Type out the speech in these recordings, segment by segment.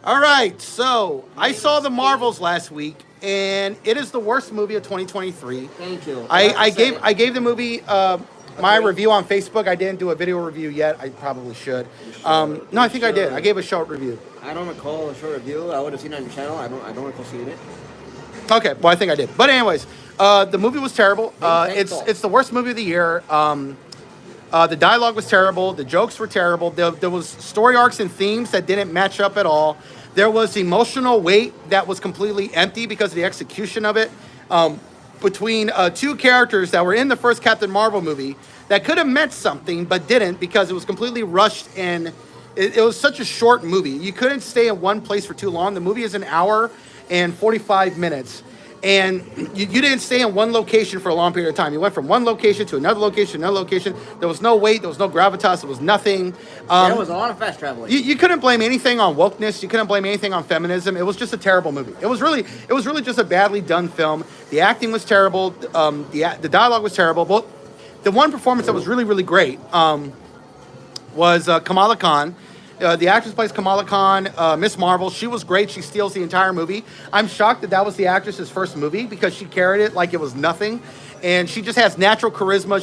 All right, so I saw the Marvels last week, and it is the worst movie of 2023. Thank you. I I, have to I say gave it. I gave the movie A my three. review on Facebook. I didn't do a video review yet. I probably should. You should. No, I You think I did. I should. gave a short review. I don't recall a short review. I would have seen it on your channel. I don't recall seeing it. Okay, well I think I did. But anyways, the movie was terrible. It's the worst movie of the year. The dialogue was terrible. The jokes were terrible. There was story arcs and themes that didn't match up at all. There was emotional weight that was completely empty because of the execution of it. Between two characters that were in the first Captain Marvel movie that could have meant something but didn't because it was completely rushed and it was such a short movie. You couldn't stay in one place for too long. The movie is an hour and 45 minutes. And you didn't stay in one location for a long period of time. You went from one location to another location, another location. There was no weight, there was no gravitas, there was nothing. There was a lot of fast traveling. You couldn't blame anything on wokeness. You couldn't blame anything on feminism. It was just a terrible movie. It was really just a badly done film. The acting was terrible. The dialogue was terrible. But the one performance that was really really great was Kamala Khan. The actress plays Kamala Khan, Miss Marvel. She was great. She steals the entire movie. I'm shocked that that was the actress's first movie because she carried it like it was nothing. And she just has natural charisma.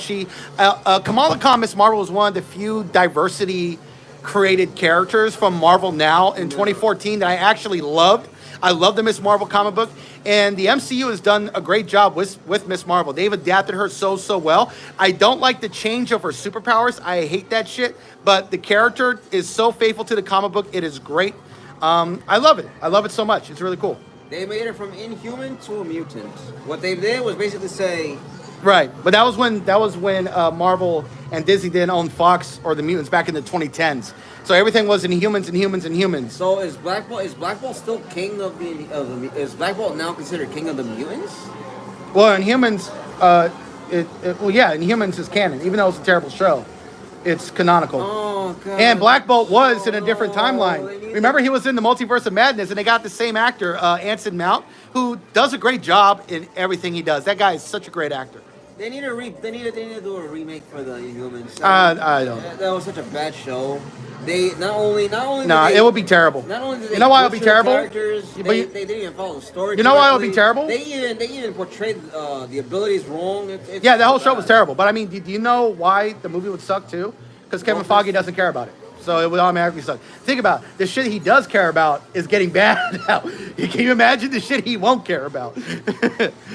Kamala Khan, Miss Marvel, was one of the few diversity created characters from Marvel Now in 2014 that I actually loved. I love the Miss Marvel comic book, and the MCU has done a great job with Miss Marvel. They've adapted her so well. I don't like the change of her superpowers. I hate that shit. But the character is so faithful to the comic book. It is great. I love it. I love it so much. It's really cool. They made her from inhuman to a mutant. What they did was basically say, Right, but that was when Marvel and Disney didn't own Fox or the mutants back in the 2010s. So everything was Inhumans and humans and humans. so is Black Bolt still king is Black Bolt now considered king of the mutants? Well, Inhumans, well, yeah, Inhumans is canon, even though it's a terrible show. It's canonical. Oh god. And Black Bolt was in a Oh, different no. timeline. Remember, he was in the Multiverse of Madness, and they got the same actor, Anson Mount, who does a great job in everything he does. That guy is such a great actor. They need to do a remake for the Inhumans. I don't. That was such a bad show. They not only did Nah, they, it would be terrible. not only did You they know why it would be butcher terrible? characters, But they, you- they didn't even follow the story. You know why it would be correctly. terrible? They even portrayed the abilities wrong. It's Yeah, that whole so show was bad. terrible. But I mean, do you know why the movie would suck too? Because Kevin Feige doesn't care about it. So it would automatically suck. Think about it. The shit he does care about is getting bad now. Can you imagine the shit he won't care about?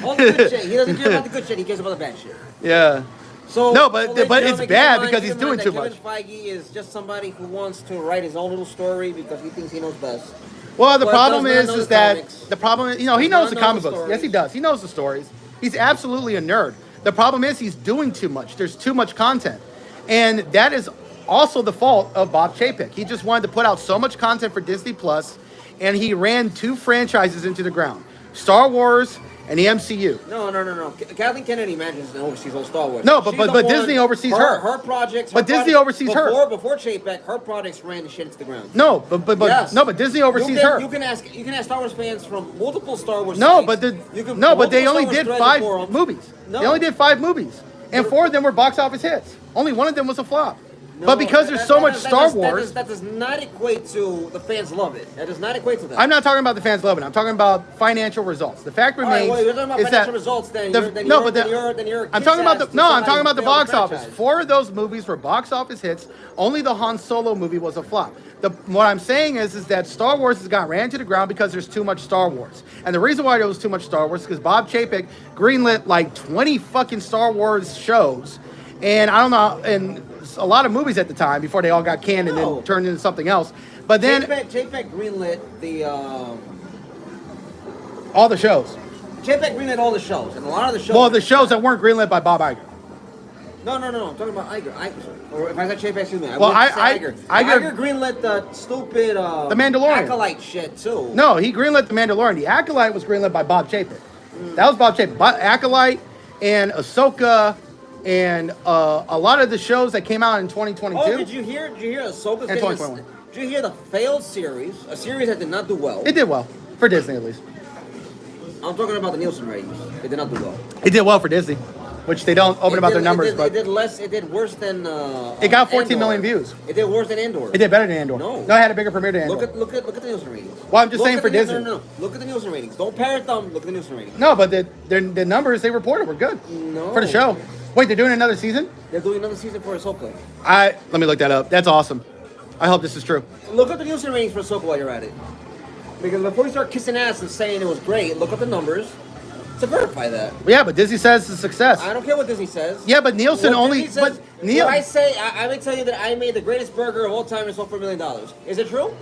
All the good shit. He doesn't care about the good shit. He cares about the bad shit. Yeah. So No, but ladies and it's gentlemen, bad keep in because mind- he's keep in mind doing too that much. Kevin Feige is just somebody who wants to write his own little story because he thinks he knows best. Well, the But problem does not is know is the that comics. the problem is, you know, he Does knows not the know comic the books. Yes, he stories. does. He knows the stories. He's absolutely a nerd. The problem is he's doing too much. There's too much content. And that is also the fault of Bob Chapek. He just wanted to put out so much content for Disney Plus, and he ran two franchises into the ground. Star Wars and the MCU. No. Kathleen Kennedy manages and oversees all Star Wars. No, She's but the but one- Disney oversees her. Her projects. But Disney oversees her. Before Chapek, her projects ran the shit into the ground. No, but Yes. no, but Disney oversees her. You can ask Star Wars fans from multiple Star Wars. No, sites. but You can- no, but they multiple only Star Wars did threads 5 and forums. movies. No. They only did 5 movies, and 4 of them were box office hits. Only one of them was a flop. No, but because there's so much Star Wars, that does not equate to the fans love it. That does not equate to that. I'm not talking about the fans loving it. I'm talking about financial results. The fact All right, remains well, you're talking about is that financial results, then the- you're, then no, you're, but then the- you're, then you're a I'm talking about kiss-ass the to no. I'm somebody talking about who the failed box the office. franchise. 4 of those movies were box office hits. Only the Han Solo movie was a flop. What I'm saying is that Star Wars has got ran to the ground because there's too much Star Wars. And the reason why there was too much Star Wars is because Bob Chapek greenlit like 20 fucking Star Wars shows, and I don't know, and a lot of movies at the time before they all got canned and No. then turned into something else. But then Chapek greenlit the all the shows. Chapek greenlit all the shows, and a lot of the shows. Well, the shows that weren't greenlit by Bob Iger. No. I'm talking about Iger. Or if I said Chapek, excuse me. Well, meant to I- say Iger. Iger- Iger greenlit the stupid The Mandalorian. acolyte shit too. No, he greenlit The Mandalorian. The Acolyte was greenlit by Bob Chapek. That was Bob Chapek. Acolyte and Ahsoka and a lot of the shows that came out in 2022. Oh, did you hear Ahsoka's And getting a, 2021. did you hear the failed series? A series that did not do well. It did well for Disney at least. I'm talking about the Nielsen ratings. It did not do well. It did well for Disney. which they don't open about their numbers, it but did less. It did worse than. it got 14 Andor. million views. It did worse than Andor. It did better than Andor. No. It had a bigger premiere than Andor. Look at the Nielsen ratings. Well, I'm just Look saying at for the- Disney. No. Look at the Nielsen ratings. Don't parrot them. Look at the Nielsen ratings. No, but the numbers they reported were good No. for the show. Wait, they're doing another season? They're doing another season for Ahsoka. Let me look that up. That's awesome. I hope this is true. Look at the Nielsen ratings for Ahsoka while you're at it. Because before you start kissing ass and saying it was great, look up the numbers to verify that. Yeah, but Disney says it's a success. I don't care what Disney says. Yeah, but Nielsen What only. Disney says, But Neil, when I say, I would tell you that I made the greatest burger of all time and sold for $1 million. Is it true?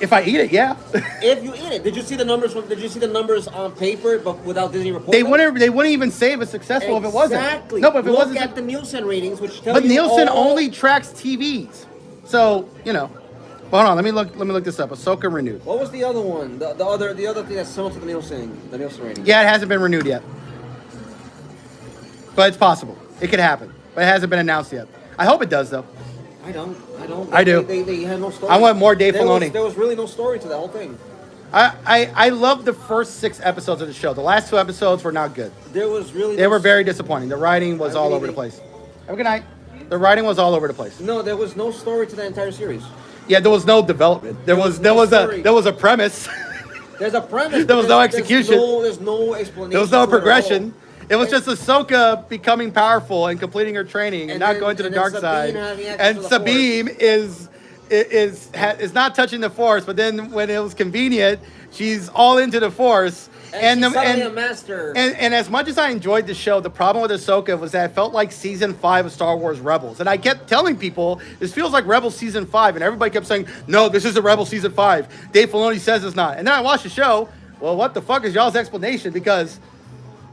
if I eat it, yeah. If you eat it, did you see the numbers? Did you see the numbers on paper, but without Disney reporting? They wouldn't even say it was successful if it wasn't. Exactly. No, but if it Look wasn't. at the Nielsen ratings, which tell But you Nielsen all- only tracks TVs, so you know. But hold on, let me look this up. Ahsoka renewed. What was the other one? The other thing that's similar to the Nielsen rating. Yeah, it hasn't been renewed yet, but it's possible. It could happen, but it hasn't been announced yet. I hope it does though. I don't. I do. They had no story. I want more Dave Filoni. There was really no story to that whole thing. I love the first 6 episodes of the show. The last 2 episodes were not good. There was really. They were very disappointing. The writing was I all really over the think- place. Have a good night. The writing was all over the place. No, there was no story to that entire series. Yeah, there was no development. There was story. a premise. There's a premise. There was no execution. There's no explanation. There was no to it at progression. all. It was just Ahsoka becoming powerful and completing her training and And not then- going to the and then dark Sabine side. having access And to the Sabine is not touching the Force, but then when it was convenient, she's all into the Force. And she's suddenly a master. And as much as I enjoyed the show, the problem with Ahsoka was that it felt like season 5 of Star Wars Rebels. And I kept telling people, this feels like Rebels season 5. And everybody kept saying, no, this isn't Rebels season 5. Dave Filoni says it's not. And then I watched the show. Well, what the fuck is y'all's explanation? Because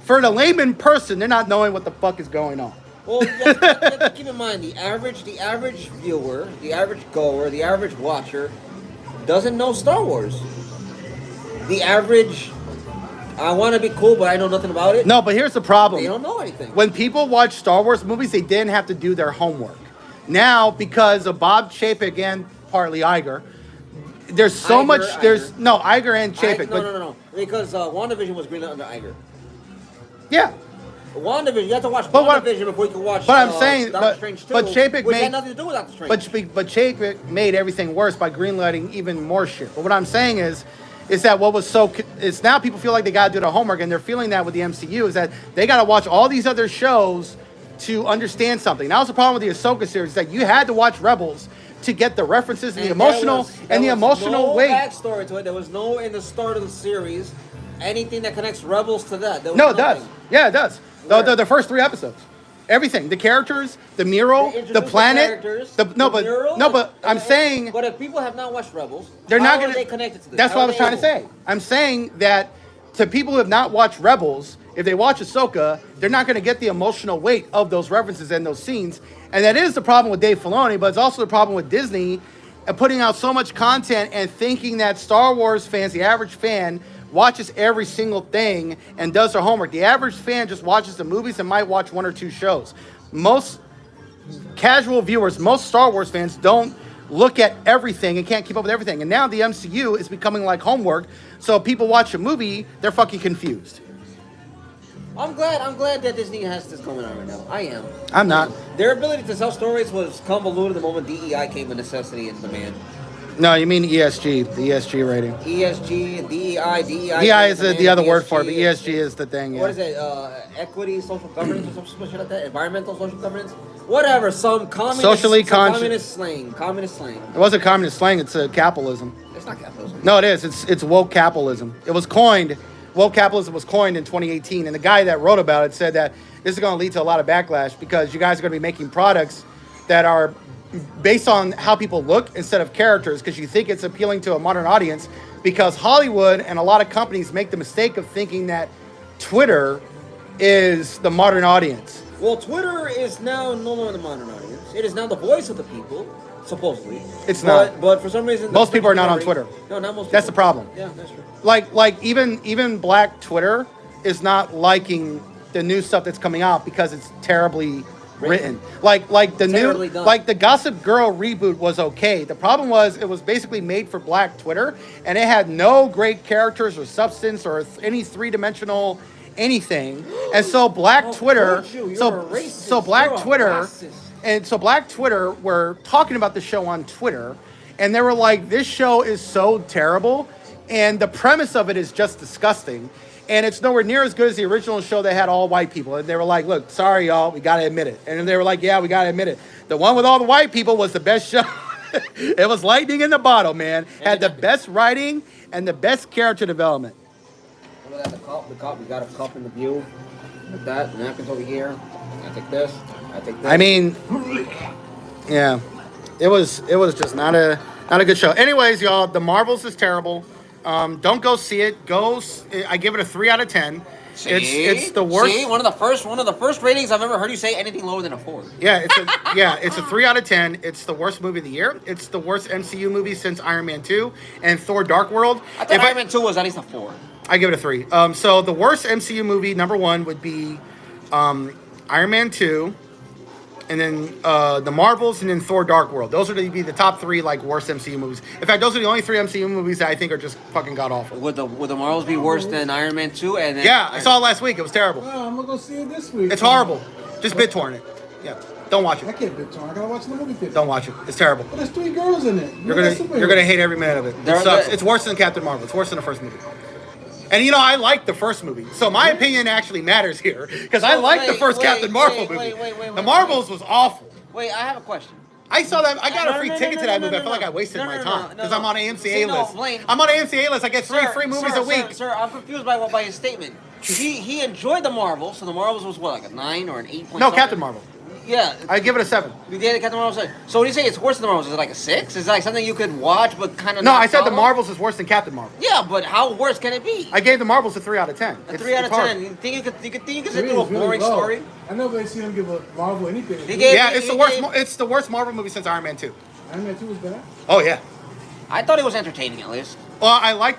for the layman person, they're not knowing what the fuck is going on. Well, you have to keep in mind the average viewer, the average goer, the average watcher doesn't know Star Wars. The average, I want to be cool, but I know nothing about it. No, but here's the problem. They don't know anything. When people watch Star Wars movies, they didn't have to do their homework. Now, because of Bob Chapek and partly Iger, there's so Iger, much. Iger. There's no Iger and Chapek. No. Because WandaVision was greenlit under Iger. Yeah, WandaVision, you have to watch But what- WandaVision before you can watch. but I'm saying, Doctor but- Strange 2, but Chapek which made- had nothing to do with Doctor Strange. but Chapek made everything worse by greenlighting even more shit. But what I'm saying is that what was is now people feel like they got to do their homework, and they're feeling that with the MCU is that they got to watch all these other shows to understand something. That was the problem with the Ahsoka series, that you had to watch Rebels to get the references and the emotional no weight. backstory to it. There was no in the start of the series anything that connects Rebels to that. There was No, it does. nothing. Yeah, it does. Where? The first 3 episodes. Everything. The characters, the mural, They the introduced planet. characters, No, but I'm saying But if people have not watched Rebels, they're how not are going they connected to this? That's How what I are was they trying to able? say. I'm saying that to people who have not watched Rebels, if they watch Ahsoka, they're not going to get the emotional weight of those references and those scenes. And that is the problem with Dave Filoni, but it's also the problem with Disney and putting out so much content and thinking that Star Wars fans, the average fan, watches every single thing and does their homework. The average fan just watches the movies and might watch 1 or 2 shows. Most casual viewers, most Star Wars fans don't look at everything and can't keep up with everything. And now the MCU is becoming like homework. So people watch a movie, they're fucking confused. I'm glad that Disney has this going on right now. I am. I'm not. Their ability to tell stories was convoluted the moment DEI came a necessity and demand. No, you mean ESG, the ESG rating. ESG, DEI. DEI is the other word for it, but ESG is the thing. What is Yeah. it? Equity, social governance, or some shit like that? Environmental social governance? Whatever, some communist, Socially some conscious- communist slang. It wasn't communist slang, it's capitalism. It's not capitalism. No, it is. It's woke capitalism. It was coined. Woke capitalism was coined in 2018, and the guy that wrote about it said that this is going to lead to a lot of backlash because you guys are going to be making products that are based on how people look instead of characters, because you think it's appealing to a modern audience. Because Hollywood and a lot of companies make the mistake of thinking that Twitter is the modern audience. Well, Twitter is now no longer the modern audience. It is now the voice of the people, supposedly. It's not. But for some reason, Most people are not on Twitter. No, not most. That's the people. problem. Yeah, that's true. Like even Black Twitter is not liking the new stuff that's coming out because it's terribly written. Like the Terribly new done. like the Gossip Girl reboot was okay. The problem was it was basically made for Black Twitter, and it had no great characters or substance or any 3-dimensional anything. And so Black Twitter, told you, you're so a racist. so Black You're a Twitter, racist. and so Black Twitter were talking about the show on Twitter, and they were like, "This show is so terrible, and the premise of it is just disgusting." And it's nowhere near as good as the original show that had all white people. And they were like, look, sorry, y'all, we got to admit it. And they were like, yeah, we got to admit it. The one with all the white people was the best show. It was lightning in the bottle, man. Had the best writing and the best character development. Look at that, the cup. We got a cup in the view. Like that. Napkins over here. I take this. I take this. I mean, yeah, it was just not a good show. Anyways, y'all, The Marvels is terrible. Don't go see it. I give it a 3 out of 10. It's the worst. See, one of the first ratings I've ever heard you say anything lower than a 4. Yeah, it's a 3 out of 10. It's the worst movie of the year. It's the worst MCU movie since Iron Man 2 and Thor: Dark World. I thought Iron Man 2 was at least a 4. I give it a 3. So the worst MCU movie, number 1, would be Iron Man 2, and then The Marvels, and then Thor: Dark World. Those are to be the top 3 like worst MCU movies. In fact, those are the only 3 MCU movies that I think are just fucking god awful. Would the Marvels be worse than Iron Man 2? And then Yeah, I saw it last week. It was terrible. Oh, I'm gonna go see it this week. It's horrible. Just BitTorrent it. Yeah, don't watch I it. can't BitTorrent. I gotta watch the movie theater. Don't watch it. It's terrible. But there's 3 girls in it. You're gonna hate every minute of it. It They're- sucks. they're- It's worse than Captain Marvel. It's worse than the first movie. And I liked the first movie, so my opinion actually matters here because I liked the first Captain Marvel movie. The Marvels was awful. Wait, I have a question. I saw that. I got No, a free no, no, ticket no, to that no, movie. no, I feel like I wasted no, my no, time no, because no. I'm on an AMCA See, no, list. Blaine. I'm on an AMCA list. I get free movies a week. Sir, I'm confused by his statement. He enjoyed the Marvels, so the Marvels was what, like a 9 or an 8? No, Captain Marvel. Yeah. I give it a 7. You gave Captain Marvel 7. So when you say it's worse than the Marvels, is it like a 6? Is it like something you could watch but kind of No, not I said the follow? Marvels is worse than Captain Marvel. Yeah, but how worse can it be? I gave the Marvels a 3 out of 10. A 3 out of 10. You think you could sit through a boring story? I never really seen him give a Marvel anything. He gave- Yeah, it's the worst. It's the worst Marvel movie since Iron Man 2. Iron Man 2 was bad. Oh yeah. I thought it was entertaining at least. Well, I like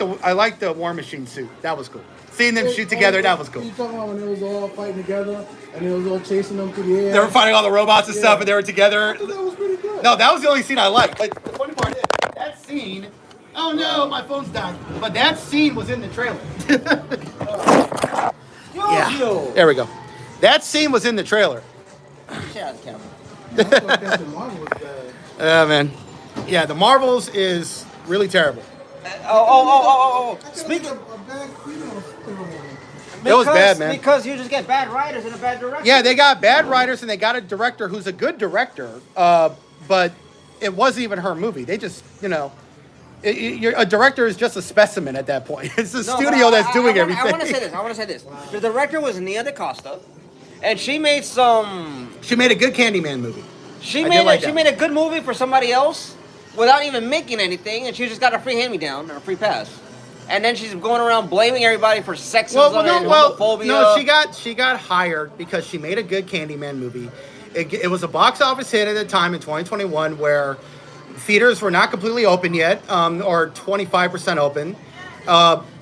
the War Machine suit. That was cool. Seeing them shoot together, that was cool. You talking about when they was all fighting together and they was all chasing them through the air? They were fighting all the robots and stuff, and they were I together. thought that was pretty good. No, that was the only scene I liked. But the funny part is, that scene. Oh no, my phone's dying. But that scene was in the trailer. Yo. There we go. That scene was in the trailer. Shut out the camera. I thought Captain Marvel was bad. Man. Yeah, the Marvels is really terrible. Oh. I Speaking. think a bad female movie. It was bad, man. Because you just get bad writers and a bad director. Yeah, they got bad writers and they got a director who's a good director, but it wasn't even her movie. They just, a director is just a specimen at that point. It's the No, studio but that's doing I everything. want to say this. The director was Nia DaCosta, and she made some. She made a good Candyman movie. She I made did like she that. made a good movie for somebody else without even making anything, and she just got a free hand-me-down or a free pass. And then she's going around blaming everybody for sexism and homophobia. No, she got hired because she made a good Candyman movie. It was a box office hit at the time in 2021 where theaters were not completely open yet, or 25% open.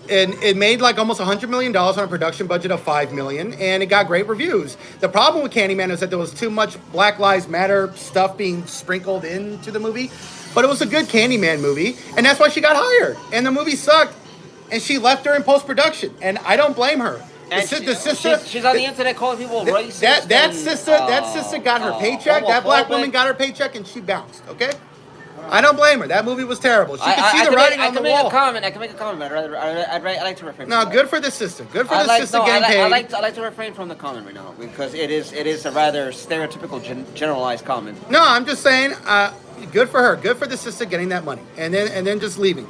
And it made like almost $100 million on a production budget of $5 million, and it got great reviews. The problem with Candyman is that there was too much Black Lives Matter stuff being sprinkled into the movie. But it was a good Candyman movie, and that's why she got hired. And the movie sucked, and she left her in post-production, and I don't blame her. And The sister, she's on the internet calling people racist. that sister got her paycheck. That black woman homophobic. got her paycheck, and she bounced. Okay, I don't blame her. That movie was terrible. She could see I the can writing make, on the I can wall. make a comment. I can make a comment, but I'd like to refrain. No, from that. good for the sister. Good for I the like, sister no, getting paid. I like to refrain from the comment right now because it is a rather stereotypical generalized comment. No, I'm just saying. Good for her. Good for the sister getting that money, and then just leaving.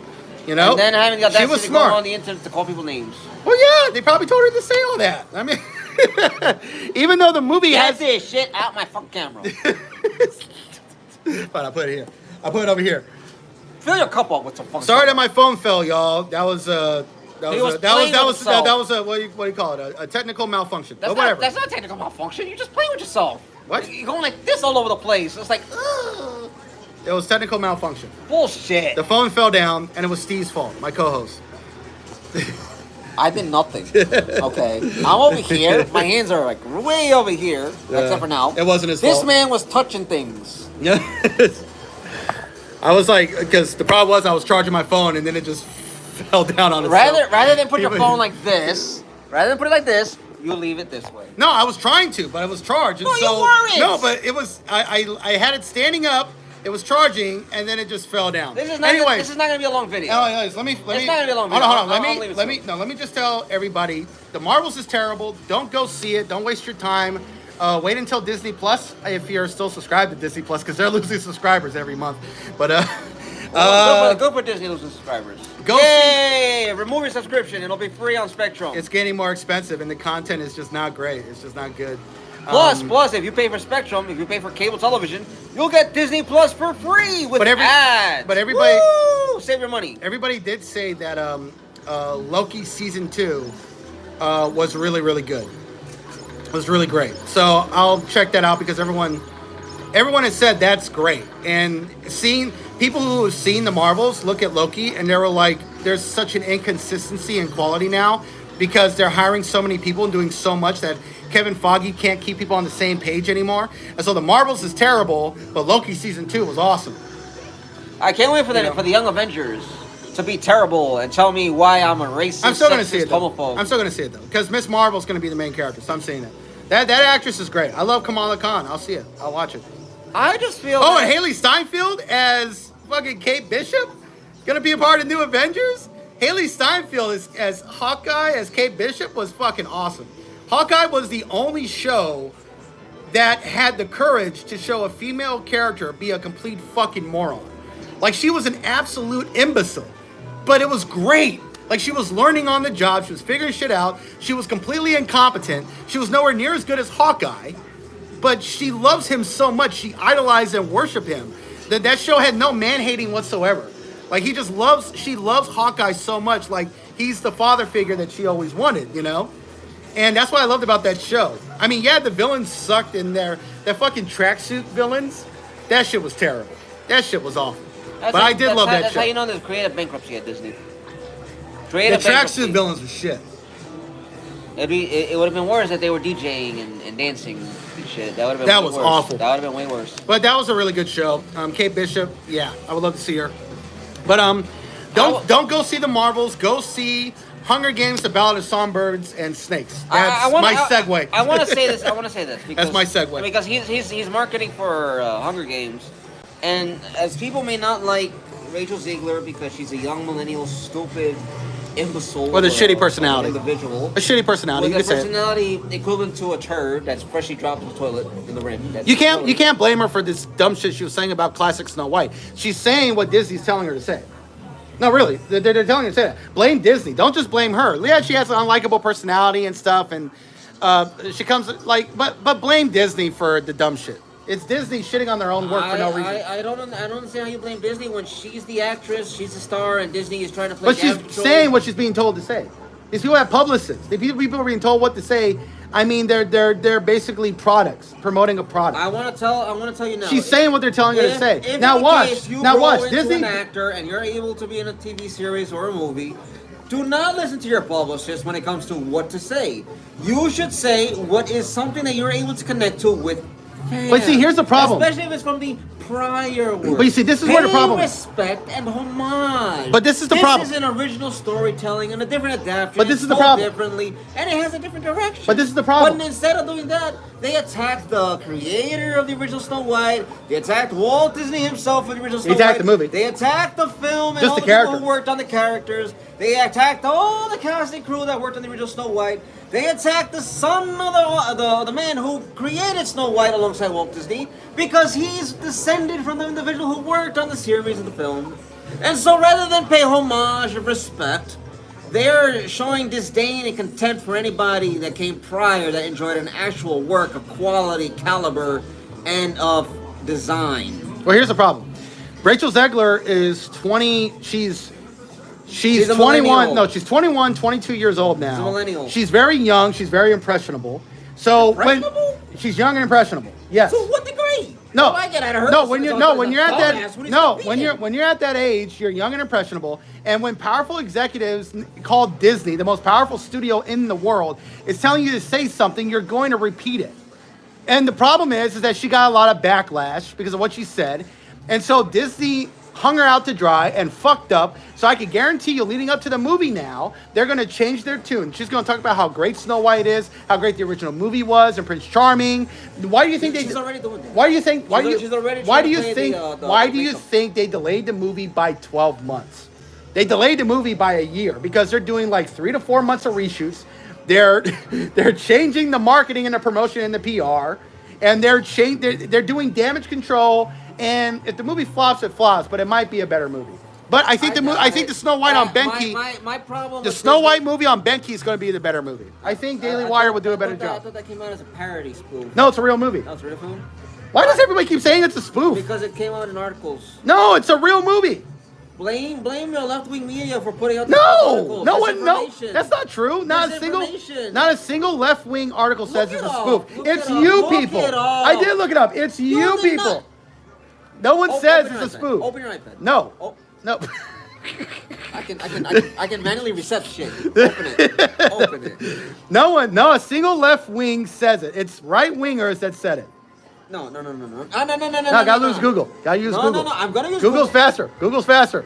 You know, And then having the she audacity was to go on smart. the internet to call people names. Well, yeah, they probably told her to say all that. I mean, even though the movie Get has. this shit out my fucking camera. Fine, I'll put it here. I'll put it over here. Fill your cup up with some fucking. Sorry that my phone fell, y'all. That was He was playing with himself. what do you call it? A technical malfunction. That's But whatever. That's not technical malfunction. You're just playing with yourself. What? You're going like this all over the place. It's like, ugh, It was technical malfunction. bullshit. The phone fell down, and it was Steve's fault, my co-host. I did nothing. Okay, I'm over here. My hands are like way over here, except for now. It wasn't his This fault. man was touching things. Yeah. I was like, because the problem was I was charging my phone, and then it just fell down on itself. Rather than put your He- phone like this, Rather than put it like this, you leave it this way. No, I was trying to, but it was charged. And No, you so, weren't. No, but it was. I had it standing up. It was charging, and then it just fell down. This is not gonna be a long video. Anyways, let me. It's not gonna be a long Hold video. on, hold on. I'll leave it Let me just tell everybody: The Marvels is terrible. Don't go see it. Don't waste your time. Wait until Disney Plus if you're still subscribed to Disney Plus, because they're losing subscribers every month. But Go for Disney losing subscribers. Go Remove your subscription. It'll be free on Spectrum. it's getting more expensive, and the content is just not great. It's just not good. Plus, if you pay for Spectrum, if you pay for cable television, you'll get Disney Plus for free with ads. but everybody- Woo! Save your money. Everybody did say that Loki season 2 was really, really good. It was really great. So I'll check that out because everyone has said that's great. And seeing people who have seen the Marvels look at Loki and they were like, there's such an inconsistency in quality now because they're hiring so many people and doing so much that Kevin Feige can't keep people on the same page anymore. And so the Marvels is terrible, but Loki season 2 was awesome. I can't wait for the Young Avengers to be terrible and tell me why I'm a racist, I'm still going to sexist, see it though. homophobe. I'm still going to see it though because Miss Marvel's going to be the main character. So I'm seeing it. That actress is great. I love Kamala Khan. I'll see it. I'll watch it. I just feel. Oh, and Haley Steinfeld as fucking Kate Bishop, gonna be a part of New Avengers. Haley Steinfeld as Hawkeye as Kate Bishop was fucking awesome. Hawkeye was the only show that had the courage to show a female character be a complete fucking moron. Like she was an absolute imbecile, but it was great. Like she was learning on the job. She was figuring shit out. She was completely incompetent. She was nowhere near as good as Hawkeye. But she loves him so much, she idolized and worshiped him. That show had no man-hating whatsoever. Like she loves Hawkeye so much, like he's the father figure that she always wanted, you know? And that's what I loved about that show. I mean, yeah, the villains sucked in there. Their fucking tracksuit villains, that shit was terrible. That shit was awful. But I did love that show. That's how you know there's creative bankruptcy at Disney. The tracksuit villains were shit. It would have been worse if they were DJing and dancing and shit. That would have been. That way was worse. awful. That would have been way worse. But that was a really good show. Kate Bishop, yeah, I would love to see her. But don't go see the Marvels. Go see Hunger Games: The Ballad of Songbirds and Snakes. That's my segue. I want to say this. Because, That's my segue. Because he's marketing for Hunger Games, and as people may not like Rachel Ziegler because she's a young millennial, stupid imbecile With a shitty personality. individual. A shitty personality. With You a can say it. personality equivalent to a turd that's freshly dropped in the toilet in the rim. You can't blame her for this dumb shit she was saying about classic Snow White. She's saying what Disney's telling her to say. No, really, they're telling her to say that. Blame Disney. Don't just blame her. Yeah, she has an unlikable personality and stuff, and she comes like, but blame Disney for the dumb shit. It's Disney shitting on their own work for no reason. I don't understand how you blame Disney when she's the actress, she's the star, and Disney is trying to play. But she's saying what she's being told to say. These people have publicists. The people are being told what to say. I mean, they're basically products, promoting a product. I want to tell you now. She's saying what they're telling her to say. If Now in watch. case you Now grow watch. into Disney. an actor and you're able to be in a TV series or a movie, do not listen to your publicist when it comes to what to say. You should say what is something that you're able to connect to with fans. But see, here's the problem. Especially if it's from the prior work. But you see, this is where the problem is. Respect and homage. But this is the problem. This is an original storytelling and a different adaptation. But this is the told problem. differently, and it has a different direction. But this is the problem. But instead of doing that, they attacked the creator of the original Snow White. They attacked Walt Disney himself for the original Snow White. He attacked the movie. They attacked the film and Just all the the people character. who worked on the characters. They attacked all the casting crew that worked on the original Snow White. They attacked the son of the man who created Snow White alongside Walt Disney because he's descended from the individual who worked on the series of the film. And so rather than pay homage of respect, they're showing disdain and contempt for anybody that came prior that enjoyed an actual work of quality, caliber, and of design. Well, here's the problem. Rachel Zegler is 20. She's a 21. millennial. No, she's 21, 22 years old now. She's a millennial. She's very young. She's very impressionable. So Impressionable? when she's young and impressionable, yes. So what degree? No, What do I get out of her? no. When you're at Dumbass, what is she being? when you're at that age, you're young and impressionable. And when powerful executives called Disney, the most powerful studio in the world, is telling you to say something, you're going to repeat it. And the problem is that she got a lot of backlash because of what she said. And so Disney hung her out to dry and fucked up. So I can guarantee you, leading up to the movie now, they're going to change their tune. She's going to talk about how great Snow White is, how great the original movie was, and Prince Charming. Why do you think She's already doing that. Why do you think? Why do you? She's already Why do trying you to think? play the Why do you makeup. think they delayed the movie by 12 months? They delayed the movie by a year because they're doing like 3 to 4 months of reshoots. They're changing the marketing and the promotion and the PR, and they're doing damage control. And if the movie flops, it flops. But it might be a better movie. But I think I think the Snow White on Benki, My problem. the with Snow Disney- White movie on Benki is going to be the better movie. I think Daily I Wire thought- would do a better I thought job. that came out as a parody spoof. No, it's a real movie. That was a real film? Why does everybody keep saying it's a spoof? Because it came out in articles. No, it's a real movie. Blame your left-wing media for putting out these No, articles. no one, no, Misinformation. that's not true. Not Misinformation. a single left-wing article says Look it's it a up. spoof. Look It's it up. you Look people. it up. I did look it up. It's you did people. not. No one says Open it's a your iPad. spoof. Open your iPad. No, Oh, no. I can manually reset shit. Open it. Open it. No, a single left-wing says it. It's right-wingers that said it. No. No, No, gotta use Google. Gotta use No, Google. no, I'm gonna use Google's Google. faster. Google's faster.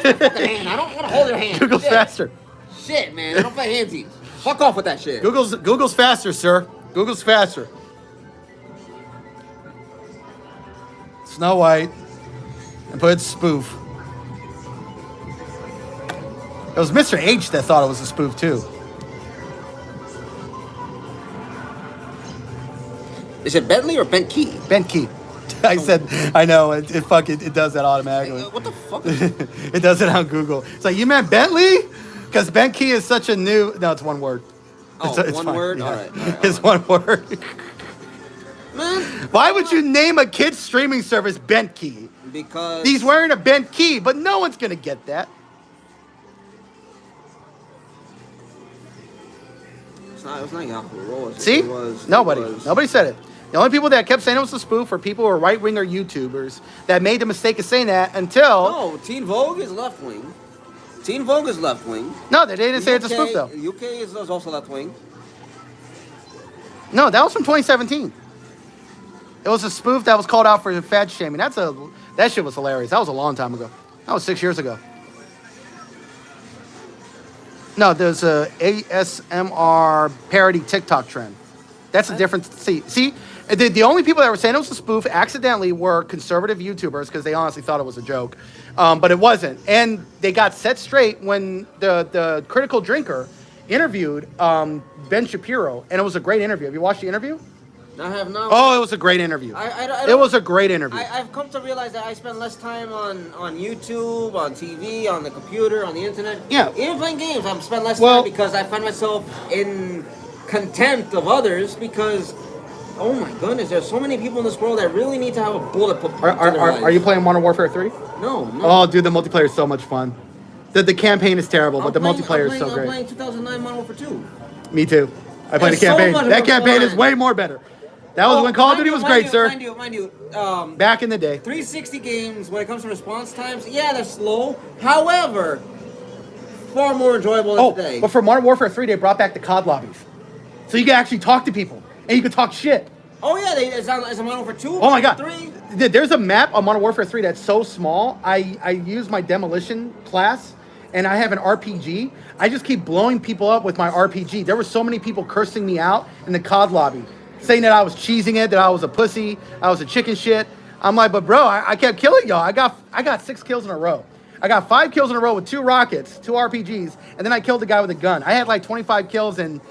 Man, I don't want to hold your hand. Google's Shit. faster. Shit, man. I don't play handsies. Fuck off with that shit. Google's faster, sir. Google's faster. Snow White. And put spoof. It was Mr. H that thought it was a spoof too. Is it Bentley or Bentkey? Bentkey. I said, I know, it does that automatically. What the fuck? It does it on Google. It's like, you meant Bentley? Because Bentkey is such a new, no, it's one word. Oh, It's one fine. word? Yeah. All right. It's one word. Man, Why would you name a kid's streaming service Bentkey? because He's wearing a Bentkey, but no one's going to get that. it was not Yahoo. What was it? See? It was, Nobody. It was, Nobody said it. The only people that kept saying it was a spoof were people who were right-winger YouTubers that made the mistake of saying that until... No, Teen Vogue is left wing. Teen Vogue is left wing. No, they didn't say it's a spoof, though. UK is also left wing. No, that was from 2017. It was a spoof that was called out for fat shaming. That shit was hilarious. That was a long time ago. That was 6 years ago. No, there's a ASMR parody TikTok trend. That's a different. See, the only people that were saying it was a spoof accidentally were conservative YouTubers because they honestly thought it was a joke, but it wasn't. And they got set straight when the Critical Drinker interviewed Ben Shapiro, and it was a great interview. Have you watched the interview? I have not. Oh, it was a great interview. I It was a great interview. I've come to realize that I spend less time on YouTube, on TV, on the computer, on the internet. Yeah. Even playing games, I'm spend less Well- time because I find myself in contempt of others because, oh my goodness, there's so many people in this world that really need to have a bullet put to their Are you eyes. playing Modern Warfare 3? No. Oh, dude, the multiplayer is so much fun. The campaign is terrible, but the multiplayer is so I'm great. playing 2009 Modern Warfare 2. Me too. I played It's the campaign. so much That more campaign is fun. way more better. That was when Call of Duty was great, sir. Mind you, Back in the day. 360 games, when it comes to response times, yeah, they're slow. However, far more enjoyable than today. But for Modern Warfare 3, they brought back the COD lobbies. So you could actually talk to people, and you could talk shit. Oh yeah, it's a Modern Warfare 2. Oh my god. 3. There's a map on Modern Warfare 3 that's so small. I use my demolition class, and I have an RPG. I just keep blowing people up with my RPG. There were so many people cursing me out in the COD lobby, saying that I was cheesing it, that I was a pussy, I was a chicken shit. I'm like, but bro, I kept killing y'all. I got 6 kills in a row. I got 5 kills in a row with 2 rockets, 2 RPGs, and then I killed a guy with a gun. I had like 25 kills and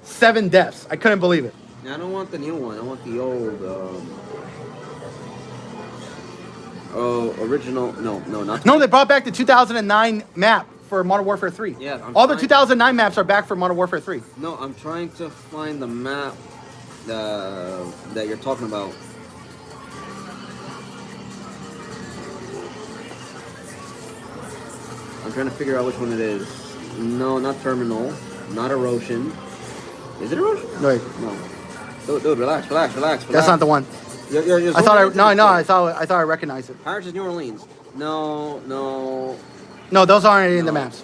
7 deaths. I couldn't believe it. I don't want the new one. I want the old. Original. No, not. No, they brought back the 2009 map for Modern Warfare 3. Yeah, I'm all the fine. 2009 maps are back for Modern Warfare 3. No, I'm trying to find the map that you're talking about. I'm trying to figure out which one it is. No, not Terminal. Not Erosion. Is it Erosion? Wait, No. Dude, relax. that's not the one. You're I thought zooming into I this thought I recognized it. shit. Pirates is New Orleans. No. No, those aren't any of the No. maps.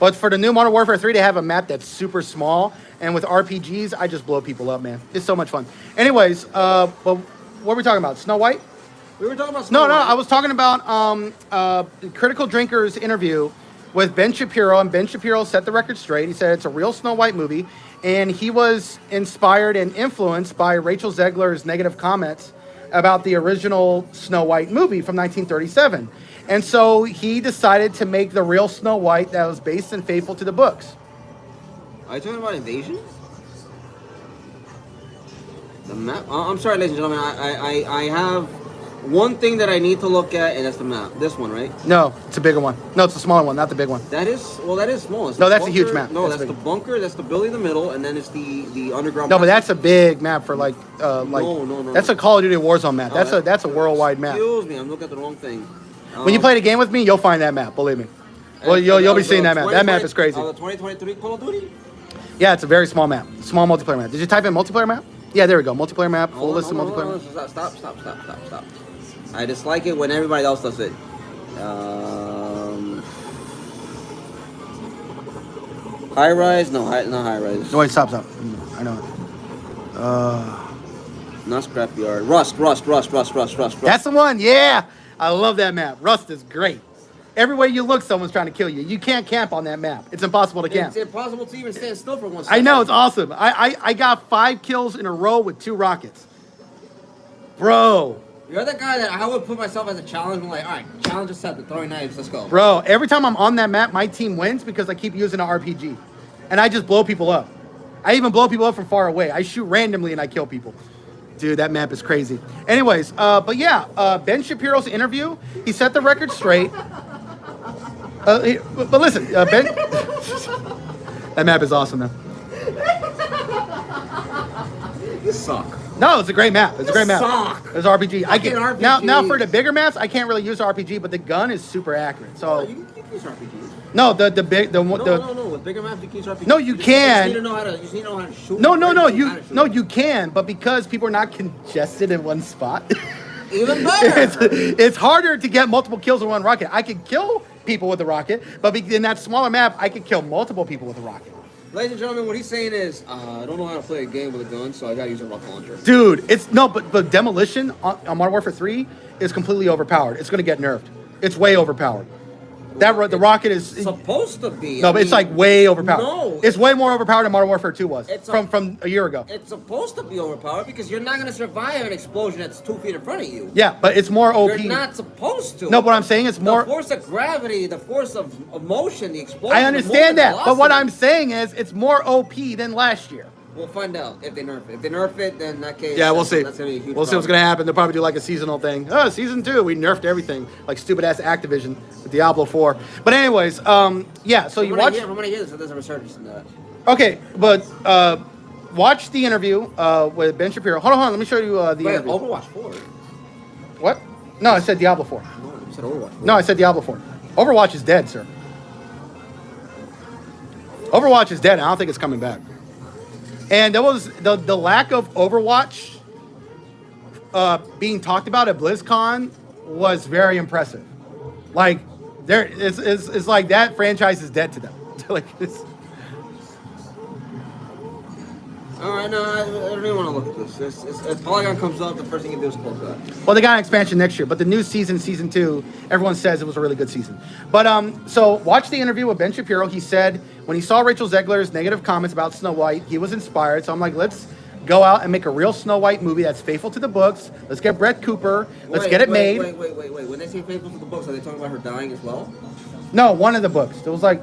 But for the new Modern Warfare 3, they have a map that's super small, and with RPGs, I just blow people up, man. It's so much fun. Anyways, but what are we talking about? Snow White? We were talking about Snow No, White. I was talking about Critical Drinker's interview with Ben Shapiro, and Ben Shapiro set the record straight. He said it's a real Snow White movie, and he was inspired and influenced by Rachel Zegler's negative comments about the original Snow White movie from 1937. And so he decided to make the real Snow White that was based and faithful to the books. Are you talking about Invasion? The map? I'm sorry, ladies and gentlemen. I have one thing that I need to look at, and that's the map. This one, right? No, it's a bigger one. No, it's a smaller one, not the big one. That is small. It's No, the that's a huge bunker- map. No, That's that's big. the bunker. That's the building in the middle, and then it's the underground. No, but that's a big map for like No. that's a Call of Duty Warzone map. No, That's a worldwide map. Excuse me, I'm looking at the wrong thing. When you play the game with me, you'll find that map. Believe me. Well, you'll be seeing that map. That map is crazy. The 2023 Call of Duty. Yeah, it's a very small map. Small multiplayer map. Did you type in multiplayer map? Yeah, there we go. Multiplayer map. Full list of multiplayer maps. Stop. I dislike it when everybody else does it. High rise? No, not high rise. No, wait, stop. I know it. Not scrapyard. Rust. That's the one. Yeah, I love that map. Rust is great. Everywhere you look, someone's trying to kill you. You can't camp on that map. It's impossible to camp. It's impossible to even stand still for 1 I second. know, it's awesome. I got 5 kills in a row with 2 rockets. Bro, You're the guy that I would put myself as a challenge. I'm like, all right, challenge accepted. Throwing knives. Let's go. Bro, every time I'm on that map, my team wins because I keep using an RPG. And I just blow people up. I even blow people up from far away. I shoot randomly and I kill people. Dude, that map is crazy. Anyways, but yeah, Ben Shapiro's interview, he set the record straight. But listen, Ben... that map is awesome, though. You suck. No, it's a great map. It's a great map. Suck. It's RPG. I Fucking can RPG. now for the bigger maps, I can't really use RPG, but the gun is super accurate. So You can use RPGs. no, the big the No, the no. With bigger maps, you can use RPGs. No, you just can. need to know how to. You just need to know how to shoot. no How to shoot. you can, but because people are not congested in one spot, Even better. it's harder to get multiple kills in one rocket. I could kill people with a rocket, but in that smaller map, I could kill multiple people with a rocket. Ladies and gentlemen, what he's saying is, I don't know how to play a game with a gun, so I gotta use a rocket launcher. Dude, it's no, but Demolition on Modern Warfare 3 is completely overpowered. It's gonna get nerfed. It's way overpowered. The rocket is Supposed to be. no, but it's like way overpowered. No. It's way more overpowered than Modern Warfare 2 was It's from a year ago. It's supposed to be overpowered because you're not gonna survive an explosion that's 2 feet in front of you. Yeah, but it's more OP. You're not supposed to. No, but I'm saying it's more. The force of gravity, the force of motion, the explosion. I understand the that, but what velocity. I'm saying is it's more OP than last year. We'll find out if they nerf it. If they nerf it, then in that case. Yeah, we'll see. That's gonna be a huge We'll see what's problem. gonna happen. They'll probably do like a seasonal thing. Oh, season 2, we nerfed everything, like stupid ass Activision with Diablo 4. But anyways, yeah. So you From watch. what I hear, there's a resurgence in that. Okay, but watch the interview with Ben Shapiro. Hold on. Let me show you the Wait, interview. Overwatch 4. What? No, I said Diablo 4. No, you said Overwatch 4. No, I said Diablo 4. Overwatch is dead, sir. Overwatch is dead. I don't think it's coming back. And there was the lack of Overwatch being talked about at BlizzCon was very impressive. Like it's like that franchise is dead to them. Like it's, All right, no, I don't even want to look at this. If Polygon comes up, the first thing you do is close that. well, they got an expansion next year, but the new season 2, everyone says it was a really good season. But so watch the interview with Ben Shapiro. He said when he saw Rachel Zegler's negative comments about Snow White, he was inspired. So I'm like, let's go out and make a real Snow White movie that's faithful to the books. Let's get Brett Cooper. Let's get it made. Wait. When they say faithful to the books, are they talking about her dying as well? No, one of the books. There was like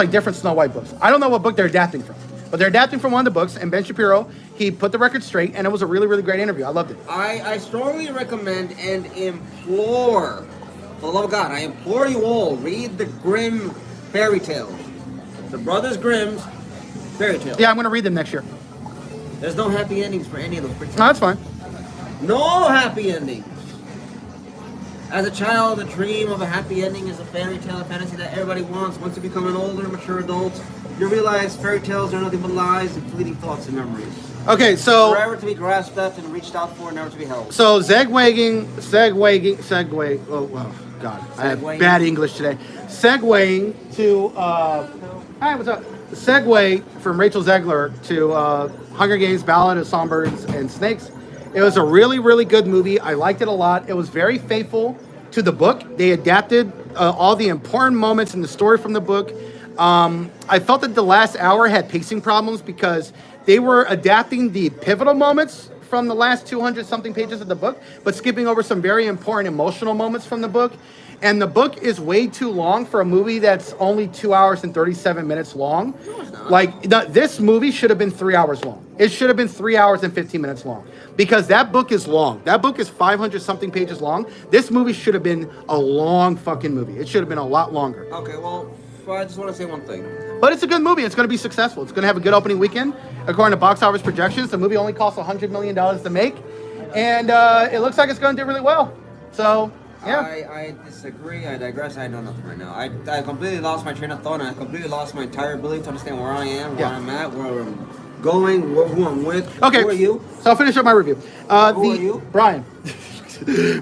different Snow White books. I don't know what book they're adapting from, but they're adapting from one of the books. And Ben Shapiro, he put the record straight, and it was a really, really great interview. I loved it. I strongly recommend and implore, for the love of God, I implore you all, read the Grimm fairy tales. The Brothers Grimm's fairy tales. Yeah, I'm gonna read them next year. There's no happy endings for any of those. No, that's fine. No happy endings. As a child, the dream of a happy ending is a fairy tale, a fantasy that everybody wants. Once you become an older, mature adult, you realize fairy tales are nothing but lies and fleeting thoughts and memories. Okay, so Forever to be grasped at and reached out for, never to be held. So segue. Oh God, I have Segueing. bad English today. Segueing to hi, what's up? Segue from Rachel Zegler to Hunger Games: Ballad of Songbirds and Snakes, It was a really, really good movie. I liked it a lot. It was very faithful to the book. They adapted all the important moments in the story from the book. I felt that the last hour had pacing problems because they were adapting the pivotal moments from the last 200 something pages of the book, but skipping over some very important emotional moments from the book. And the book is way too long for a movie that's only 2 hours and 37 minutes long. No, it's not. Like, this movie should have been 3 hours long. It should have been 3 hours and 15 minutes long because that book is long. That book is 500 something pages long. This movie should have been a long fucking movie. It should have been a lot longer. Okay, well, I just want to say one thing. But it's a good movie. It's going to be successful. It's going to have a good opening weekend. According to box office projections, the movie only cost $100 million to make. And it looks like it's going to do really well. So, yeah. I disagree. I digress. I know nothing right now. I completely lost my train of thought, and I completely lost my entire ability to understand where I am, where Yeah. I'm at, where I'm going, who I'm with. Okay. Who are you? So I'll finish up my review. Who are you? Brian.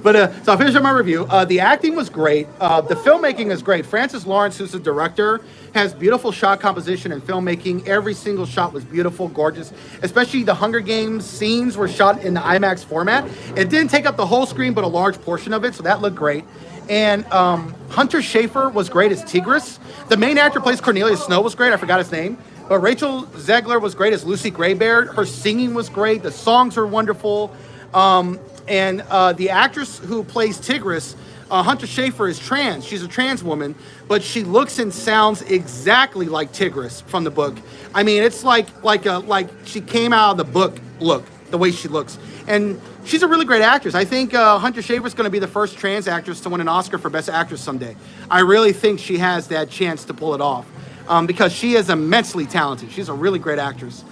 But so I'll finish up my review. The acting was great. The filmmaking is great. Francis Lawrence, who's the director, has beautiful shot composition and filmmaking. Every single shot was beautiful, gorgeous. Especially the Hunger Games scenes were shot in the IMAX format. It didn't take up the whole screen, but a large portion of it, so that looked great. And Hunter Schafer was great as Tigris. The main actor plays Cornelius Snow was great. I forgot his name. But Rachel Zegler was great as Lucy Greybeard. Her singing was great. The songs were wonderful. And the actress who plays Tigris, Hunter Schafer, is trans. She's a trans woman, but she looks and sounds exactly like Tigris from the book. I mean, it's like she came out of the book look, the way she looks. And she's a really great actress. I think Hunter Schafer is going to be the first trans actress to win an Oscar for Best Actress someday. I really think she has that chance to pull it off because she is immensely talented. She's a really great actress.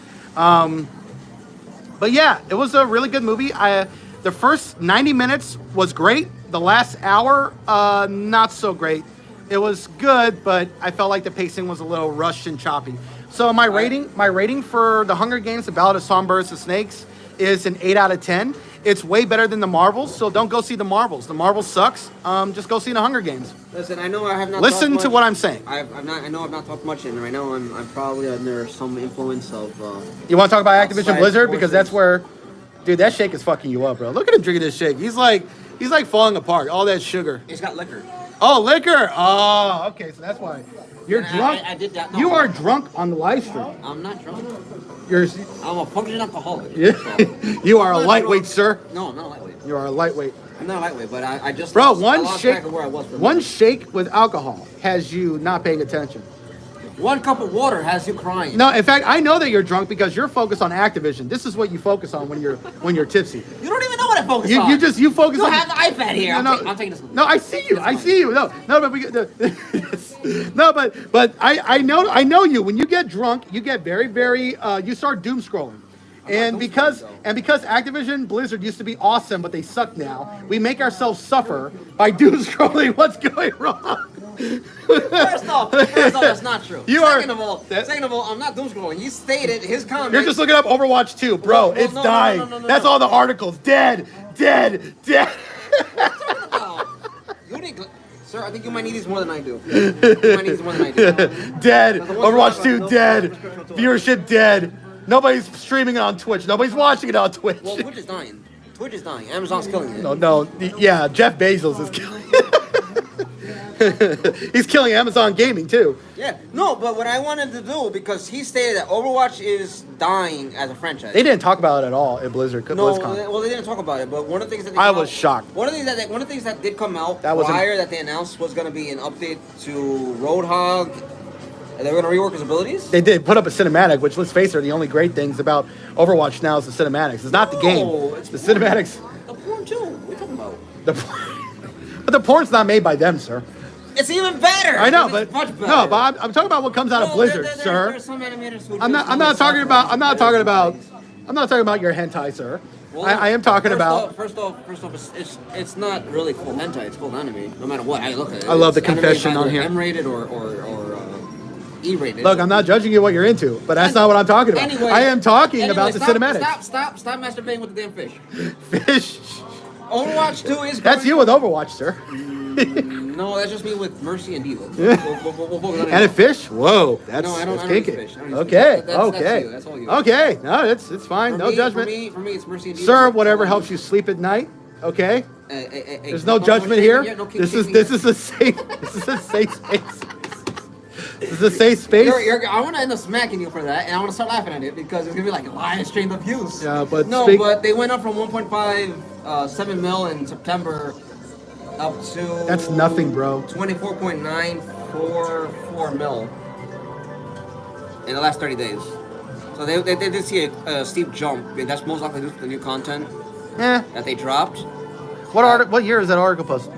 But yeah, it was a really good movie. The first 90 minutes was great. The last hour, not so great. It was good, but I felt like the pacing was a little rushed and choppy. So my rating for The Hunger Games: The Ballad of Songbirds and Snakes is an 8 out of 10. It's way better than The Marvels, so don't go see The Marvels. The Marvels sucks. Just go see The Hunger Games. Listen, I know I have not. Listen talked to much. what I'm saying. I know I've not talked much, and right now I'm probably under some influence of. You want to talk about Activision Outside Blizzard? Because forces. that's where, dude, that shake is fucking you up, bro. Look at him drinking this shake. He's like falling apart. All that sugar. It's got liquor. Oh, liquor. Oh, okay. So that's why you're And drunk. I did that. No, You are drunk on the live stream. I'm not drunk. You're, I'm a functioning alcoholic. yeah. So. You are a I'm not lightweight, drunk. sir. No, I'm not a lightweight. You are a lightweight. I'm not a lightweight, but I just. Bro, lost, I one lost shake, track of where I was for a one minute. shake with alcohol has you not paying attention. One cup of water has you crying. No, in fact, I know that you're drunk because you're focused on Activision. This is what you focus on when you're tipsy. You don't even know what I focus on. You focus You on. have the iPad here. No, I'm taking this. No, I see you. I see you. No, but but I know you. When you get drunk, you get very, very. You start doom scrolling. And because Activision Blizzard used to be awesome, but they suck now, we make ourselves suffer by doom scrolling what's going wrong. First off, that's not true. Second of all, I'm not doom scrolling. He stated his comment. You're just looking up Overwatch 2, bro. Well, It's no, dying. no. That's all the articles. Dead. You need, sir. I think you might need these more than I do. You might need these more than I do. Dead. But the ones Overwatch we 2 have, dead. no prescription to it. Viewership dead. Nobody's streaming it on Twitch. Nobody's watching it on Twitch. Well, Twitch is dying. Twitch is dying. Amazon's killing it. No. Yeah, Jeff Bezos is killing. He's killing Amazon Gaming too. Yeah. No, but what I wanted to do, because he stated that Overwatch is dying as a franchise. They didn't talk about it at all at Blizzard. No, BlizzCon. well, they didn't talk about it, but one of the things that they I came was out- shocked. One of the things that did come out That was prior that they announced was going to be an update to Roadhog. They were going to rework his abilities. They did put up a cinematic, which, let's face it, are the only great things about Overwatch now is the cinematics. It's not the game. It's The porn. cinematics. The porn too. What are you talking about? But the porn's not made by them, sir. It's even better. I know, It's but much better. no, but I'm talking about what comes out of No, Blizzard, there- sir. There's some animators who I'm not talking about your hentai, sir. Well, I am talking about. First off, it's not really full hentai. It's full anime. No matter what, I look at it. I love the It's anime confession either on here. M-rated or E-rated. Look, I'm not judging you what you're into, but that's not what I'm talking about. Anyway, I am talking about the stop, cinematics. Stop masturbating with the damn fish. Fish. Overwatch 2 is. That's you with Overwatch, sir. No, that's just me with Mercy and Diva. We'll focus on And a fish? Whoa, that's No, I don't that's eat kinky. fish. I don't eat Okay, fish. That's okay, you. That's all you. okay. No, it's fine. For No me, judgment. For me, it's Mercy and Diva. Sir, whatever helps you sleep at night. Okay. There's no judgment here. This is a safe space. This is a safe space. I want to end up smacking you for that, and I want to start laughing at it because it's gonna be like live stream of views. Yeah, but no, but they went up from 1.57 mil in September up to That's nothing, bro. 24.944 mil in the last 30 days. So they did see a steep jump. That's most likely due to the new content Eh. that they dropped. What year is that article posted?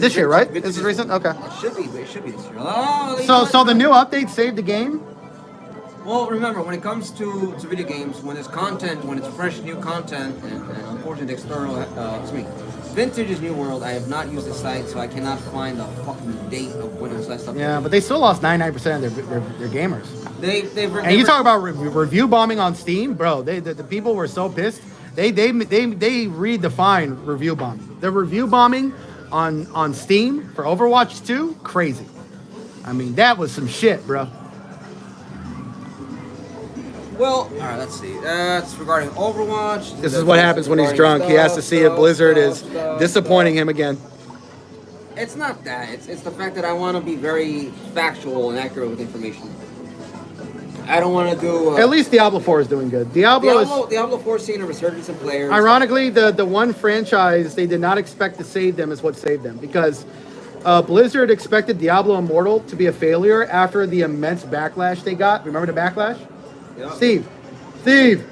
This year, right? This is recent. Okay. It should be this year. Oh, So the new update saved the game. Well, remember, when it comes to video games, when it's content, when it's fresh new content, and unfortunately external, Vintage is New World. I have not used the site, so I cannot find the fucking date of when it was last updated. Yeah, but they still lost 99% of their gamers. And you talk about review bombing on Steam, bro. The people were so pissed. They redefined review bombing. The review bombing on Steam for Overwatch 2, crazy. I mean, that was some shit, bro. Well, all right, let's see. That's regarding Overwatch. This is what happens when he's drunk. He has to see if Blizzard is disappointing him again. It's not that. It's the fact that I want to be very factual and accurate with information. I don't want to do. At least Diablo 4 is doing good. Diablo 4 is seeing a resurgence in players. Ironically, the one franchise they did not expect to save them is what saved them, because Blizzard expected Diablo Immortal to be a failure after the immense backlash they got. Remember the backlash? Yeah. Steve.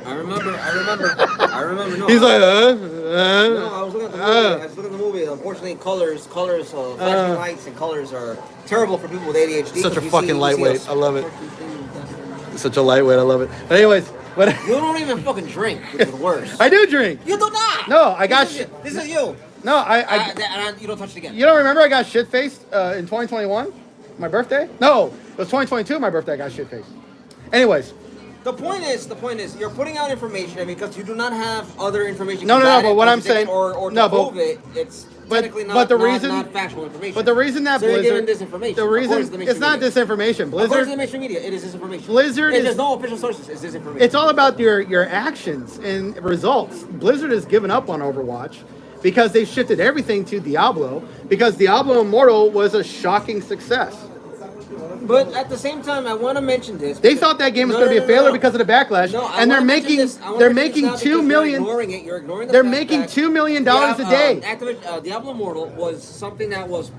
I remember. No, He's like, No, I was looking at the movie. Unfortunately, colors, flashing lights and colors are terrible for people with ADHD. Such a fucking lightweight. I love it. Such a lightweight. I love it. But anyways, you don't even fucking drink, which is worse. I do drink. You do not. No, I got shit. This is you. No, you don't touch it again. You don't remember I got shit faced in 2021, my birthday? No, it was 2022. My birthday. I got shit faced. Anyways. The point is, you're putting out information because you do not have other information. No. But what I'm saying, or to prove it, it's technically not factual information. But the reason that Blizzard, you're giving disinformation. The reason it's not disinformation. Blizzard, according to the mainstream media, it is disinformation. Blizzard there's no official sources. It's disinformation. It's all about your actions and results. Blizzard has given up on Overwatch because they shifted everything to Diablo, because Diablo Immortal was a shocking success. But at the same time, I want to mention this. They thought that game was going to be a failure because of the backlash, and they're making $2 million. You're ignoring they're making $2 million a day. Diablo Immortal was something that was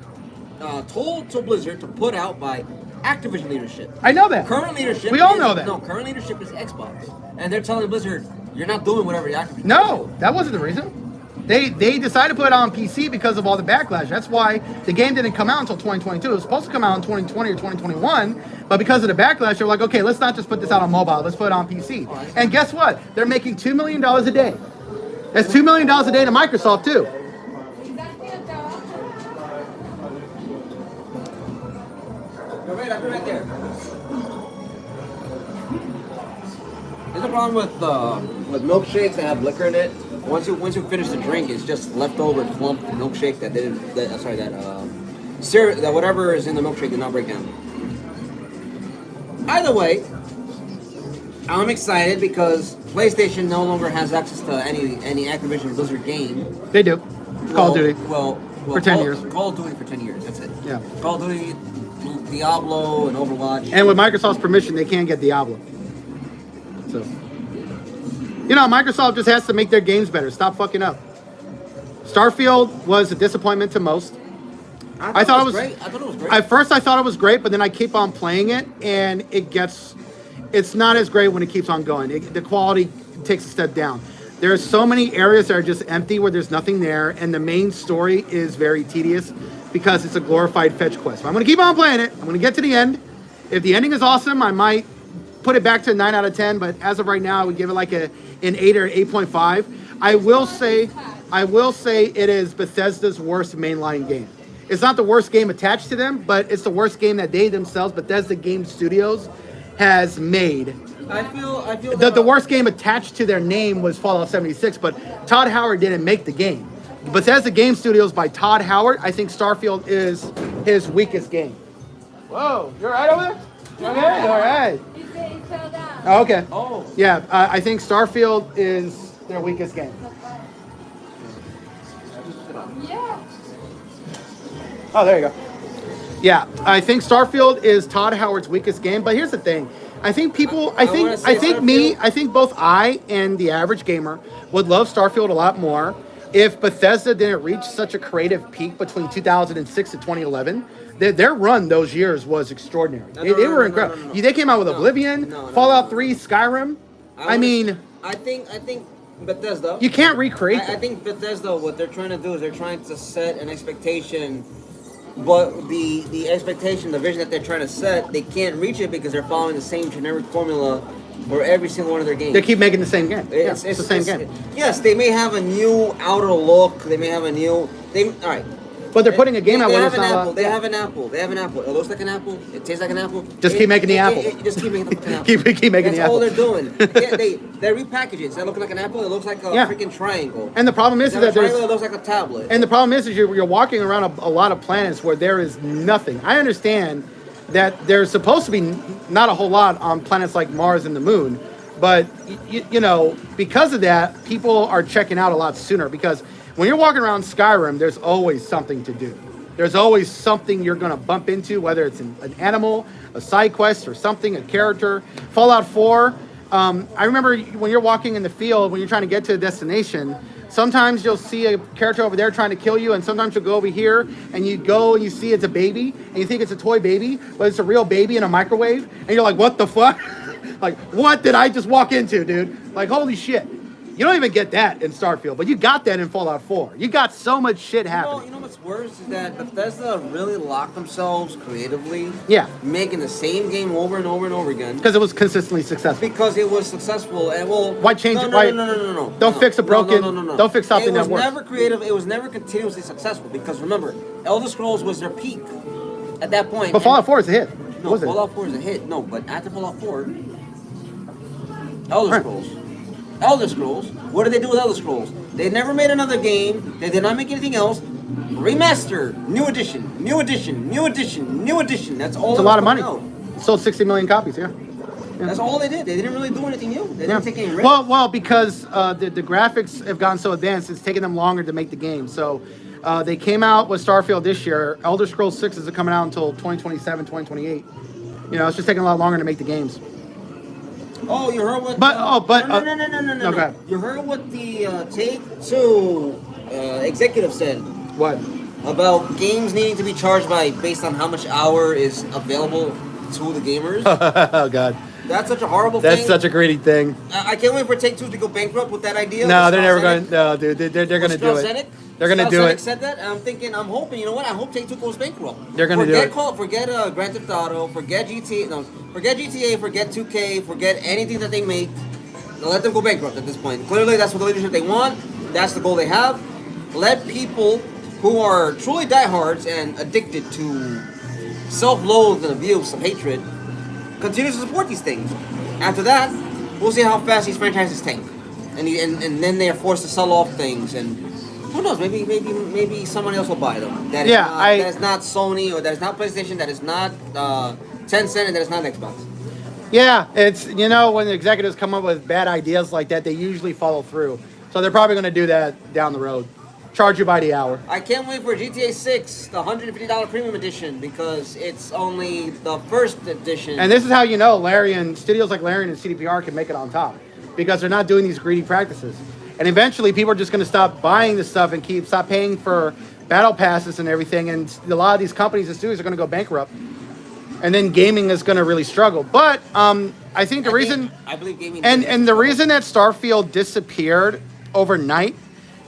told to Blizzard to put out by Activision leadership. I know that. Current leadership. We all know that. No, current leadership is Xbox, and they're telling Blizzard, "You're not doing whatever Activision." No, that wasn't the reason. They decided to put it on PC because of all the backlash. That's why the game didn't come out until 2022. It was supposed to come out in 2020 or 2021, but because of the backlash, they were like, okay, let's not just put this out on mobile. Let's put it on PC. And guess what? They're making $2 million a day. That's $2 million a day to Microsoft, too. I'll be right there. There's a problem with milkshakes that have liquor in it. Once you finish the drink, it's just leftover clump milkshake that syrup, that whatever is in the milkshake did not break down. Either way, I'm excited because PlayStation no longer has access to any Activision Blizzard game. They do. Call of Duty. Well, for 10 years. Call of Duty for 10 years. That's it. Yeah. Call of Duty, Diablo, and Overwatch. And with Microsoft's permission, they can't get Diablo. So, Microsoft just has to make their games better. Stop fucking up. Starfield was a disappointment to most. I thought it was great. I thought it was great. At first, I thought it was great, but then I keep on playing it, and it's not as great when it keeps on going. The quality takes a step down. There are so many areas that are just empty where there's nothing there, and the main story is very tedious because it's a glorified fetch quest. But I'm going to keep on playing it. I'm going to get to the end. If the ending is awesome, I might put it back to a 9 out of 10, but as of right now, I would give it like an 8 or 8.5. I will say it is Bethesda's worst mainline game. It's not the worst game attached to them, but it's the worst game that they themselves, Bethesda Game Studios, has made. I feel the worst game attached to their name was Fallout 76, but Todd Howard didn't make the game. Bethesda Game Studios by Todd Howard. I think Starfield is his weakest game. Whoa, you're right over there? Okay, all right. It fell down. Oh, okay. Oh. Yeah, I think Starfield is their weakest game. Yeah. Oh, there you go. Yeah, I think Starfield is Todd Howard's weakest game. But here's the thing: I think people, I wanna say Starfield. I think both I and the average gamer would love Starfield a lot more if Bethesda didn't reach such a creative peak between 2006 and 2011. Their run those years was extraordinary. They were incredible. They came out with Oblivion, Fallout 3, Skyrim. I mean, I think Bethesda. you can't recreate I them. think Bethesda, what they're trying to do is they're trying to set an expectation, but the expectation, the vision that they're trying to set, they can't reach it because they're following the same generic formula for every single one of their games. They keep making the same game. It's the same game. Yes, they may have a new outer look. They may have a new. All right. But they're putting a game out They where have it's an not. apple. They have an apple. They have an apple. It looks like an apple. It tastes like an apple. Just keep making the apple. Just keep making the fucking apple. Keep making That's the apple. all they're doing. Yeah, they repackage it. Instead of looking like an apple, it looks like a Yeah. freaking triangle. And the problem is Instead of that a triangle, there's. it looks like a tablet. And the problem is you're walking around a lot of planets where there is nothing. I understand that there's supposed to be not a whole lot on planets like Mars and the Moon, but you know, because of that, people are checking out a lot sooner because when you're walking around Skyrim, there's always something to do. There's always something you're going to bump into, whether it's an animal, a side quest, or something, a character. Fallout 4, I remember when you're walking in the field, when you're trying to get to a destination, sometimes you'll see a character over there trying to kill you, and sometimes you'll go over here, and you go and you see it's a baby, and you think it's a toy baby, but it's a real baby in a microwave, and you're like, what the fuck? Like, what did I just walk into, dude? Like, holy shit. You don't even get that in Starfield, but you got that in Fallout 4. You got so much shit happening. You know what's worse is that Bethesda really locked themselves creatively. Yeah. Making the same game over and over and over again. Because it was consistently successful. Because it was successful and well. Why change no, it? No, Why- no. Don't fix a broken- don't fix something it was that works. never creative. It was never continuously successful because remember, Elder Scrolls was their peak at that point. But Fallout 4 is a hit. No, Was it? Fallout 4 is a hit. No, but after Fallout 4, Elder Right. Scrolls. Elder Scrolls. What did they do with Elder Scrolls? They never made another game. They did not make anything else. Remaster, new edition, new edition, new edition, new edition. That's all. It's a that lot of was money. coming out. Sold 60 million copies, yeah. That's all they did. They didn't really do anything new. They Yeah. didn't take any risks. Well, because the graphics have gotten so advanced, it's taken them longer to make the game. So they came out with Starfield this year. Elder Scrolls 6 isn't coming out until 2027, 2028. You know, it's just taking a lot longer to make the games. Oh, you heard what? But- no, no, go ahead. You heard what the Take-Two executive said What? about games needing to be charged by based on how much hour is available to the gamers. Oh, God. That's such a horrible That's thing. such a greedy thing. I can't wait for Take-Two to go bankrupt with that idea. No, with they're never Strauss-Zelnick. going to. No, dude, they're going to With do it. Strauss-Zelnick? They're going to do Strauss-Zelnick it. said that, and I'm hoping, you know what? I hope Take-Two goes bankrupt. They're gonna do it. Forget Grand Theft Auto, forget GTA, forget 2K, forget anything that they make. Let them go bankrupt at this point. Clearly, that's what the leadership they want. That's the goal they have. Let people who are truly diehards and addicted to self-loathe and abuse of hatred continue to support these things. After that, we'll see how fast these franchises tank, and then they are forced to sell off things, and who knows? Maybe someone else will buy them. That is not Sony, or that is not PlayStation, that is not Tencent, and that is not Xbox. Yeah, it's, you know, when the executives come up with bad ideas like that, they usually follow through. So they're probably going to do that down the road. Charge you by the hour. I can't wait for GTA 6, the $150 premium edition, because it's only the first edition. And this is how you know studios like Larian and CDPR can make it on top. Because they're not doing these greedy practices. And eventually people are just going to stop buying this stuff and stop paying for battle passes and everything. And a lot of these companies and studios are going to go bankrupt. And then gaming is going to really struggle. But I think the reason... I believe gaming... And the reason that Starfield disappeared overnight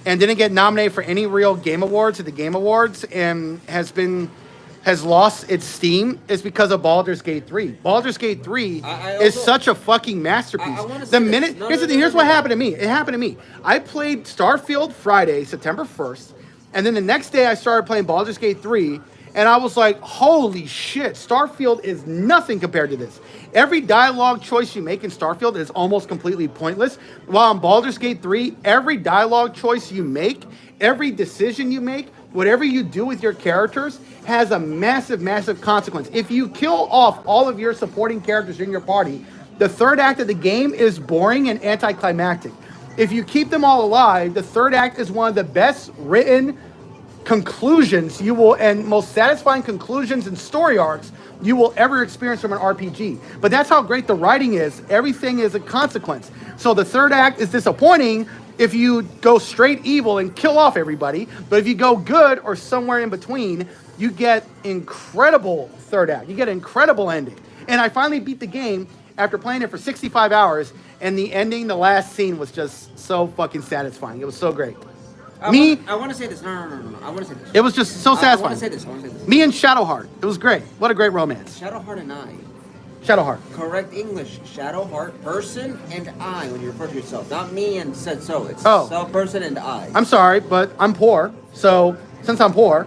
and didn't get nominated for any real game awards at the Game Awards and has lost its steam is because of Baldur's Gate 3. Baldur's Gate 3 is such a fucking masterpiece. I wanna The say minute this. here's what happened to me. It happened to me. I played Starfield Friday, September 1st, and then the next day I started playing Baldur's Gate 3, And I was like, holy shit, Starfield is nothing compared to this. Every dialogue choice you make in Starfield is almost completely pointless. While in Baldur's Gate 3, every dialogue choice you make, every decision you make, whatever you do with your characters has a massive, massive consequence. If you kill off all of your supporting characters in your party, the third act of the game is boring and anticlimactic. If you keep them all alive, the third act is one of the best written conclusions you will, and most satisfying conclusions and story arcs you will ever experience from an RPG. But that's how great the writing is. Everything is a consequence. So the third act is disappointing if you go straight evil and kill off everybody. But if you go good or somewhere in between, you get incredible third act. You get an incredible ending. And I finally beat the game after playing it for 65 hours, and the ending, the last scene, was just so fucking satisfying. It was so great. I want to say this. No. I want to say this. It was just so I satisfying. want to say this. Me and Shadowheart. It was great. What a great romance. Shadowheart and I. Shadowheart. Correct English. Shadowheart, person, and I when you refer to yourself. Not me and said so. It's Oh. self, person, and I. I'm sorry, but I'm poor. So since I'm poor,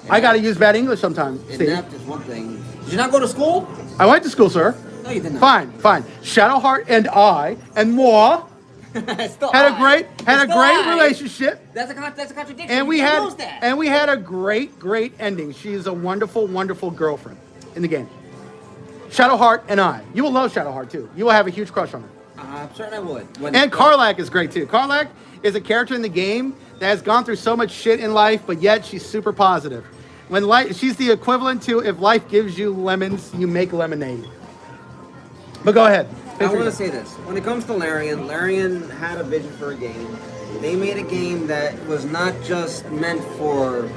I got to use bad English sometimes. Steve. Inept is one thing. Did you not go to school? I went to school, sir. No, you did not. Fine. Shadowheart and I and moi Still had I. a great Still I. relationship. That's a contradiction. And we You had knows that. and we had a great ending. She is a wonderful, wonderful girlfriend in the game. Shadowheart and I. You will love Shadowheart too. You will have a huge crush on her. I'm certain I would. And Karlach is great too. Karlach is a character in the game that has gone through so much shit in life, but yet she's super positive. When life, she's the equivalent to if life gives you lemons, you make lemonade. But go ahead. I want to say this. When it comes to Larian had a vision for a game. They made a game that was not just meant for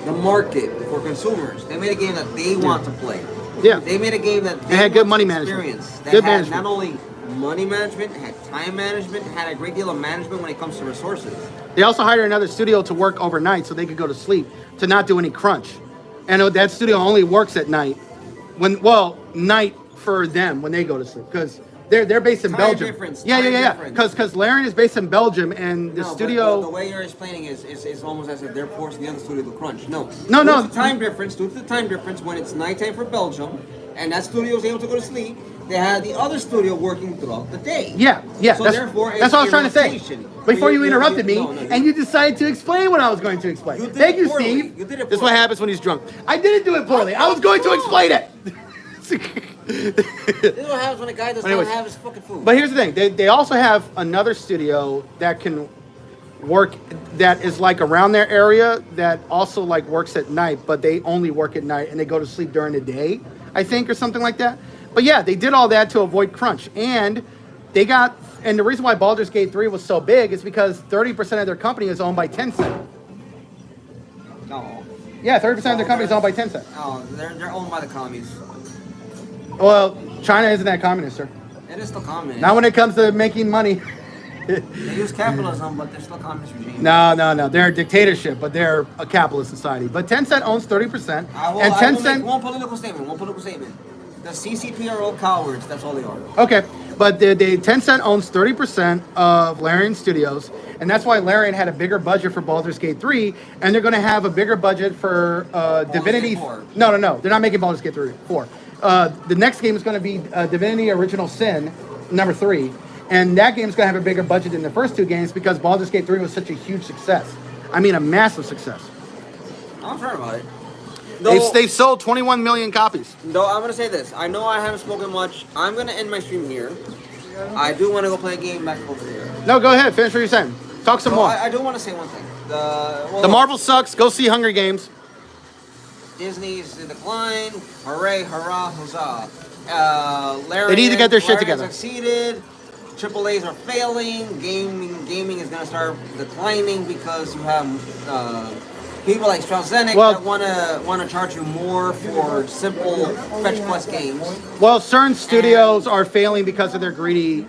the market, for consumers. They made a game that they want to play. Yeah. They made a game that they had good want money to management. experience. That Good had management. not only money management, it had time management, it had a great deal of management when it comes to resources. They also hired another studio to work overnight so they could go to sleep, to not do any crunch. And that studio only works at night. Night for them when they go to sleep, because they're based in Time Belgium. difference, Yeah. time difference. Because Larian is based in Belgium, and the No, studio. but the way you're explaining is almost as if they're forcing the other studio to crunch. No. No. Due to the time difference, when it's nighttime for Belgium, and that studio is able to go to sleep, they had the other studio working throughout the day. Yeah. So that's therefore, that's what I was trying to say. rotation. Before you interrupted me, No, and you decided to explain what I was going to explain. You did Thank it you, poorly. Steve. You did it This is what poorly. happens when he's drunk. I didn't do it poorly. I was going to explain it. This is what happens when a guy does Anyways, not have his fucking food. But here's the thing. They also have another studio that can work, that is like around their area, that also like works at night, but they only work at night and they go to sleep during the day, I think, or something like that. But yeah, they did all that to avoid crunch. And the reason why Baldur's Gate 3 was so big is because 30% of their company is owned by Tencent. No. Yeah, 30% of their company is owned by Tencent. Oh, they're owned by the commies. Well, China isn't that communist, sir. It is still communist. Not when it comes to making money. They use capitalism, but they're still communist regime. No. They're a dictatorship, but they're a capitalist society. But Tencent owns 30%. I will make one political statement. The CCP are all cowards. That's all they are. Okay, but the Tencent owns 30% of Larian Studios, and that's why Larian had a bigger budget for Baldur's Gate 3, and they're going to have a bigger budget for Divinity. Gate 4. No. They're not making Baldur's Gate 4. The next game is going to be Divinity Original Sin, number 3. And that game's going to have a bigger budget than the first two games because Baldur's Gate 3 was such a huge success. I mean, a massive success. I'm sure about it. They've sold 21 million copies. Though I'm gonna say this. I know I haven't spoken much. I'm gonna end my stream here. I do want to go play a game back over there. No, go ahead. Finish what you're saying. Talk some more. I do want to say one thing. The Marvel sucks. Go see Hunger Games. Disney's in decline. Hooray, hurrah, huzzah. Larian, They need to get their shit Larian together. Succeeded. AAA's are failing. Gaming is gonna start declining because you have people like AstraZeneca that wanna charge you more for simple fetch quest games. Well, certain studios are failing because of their greedy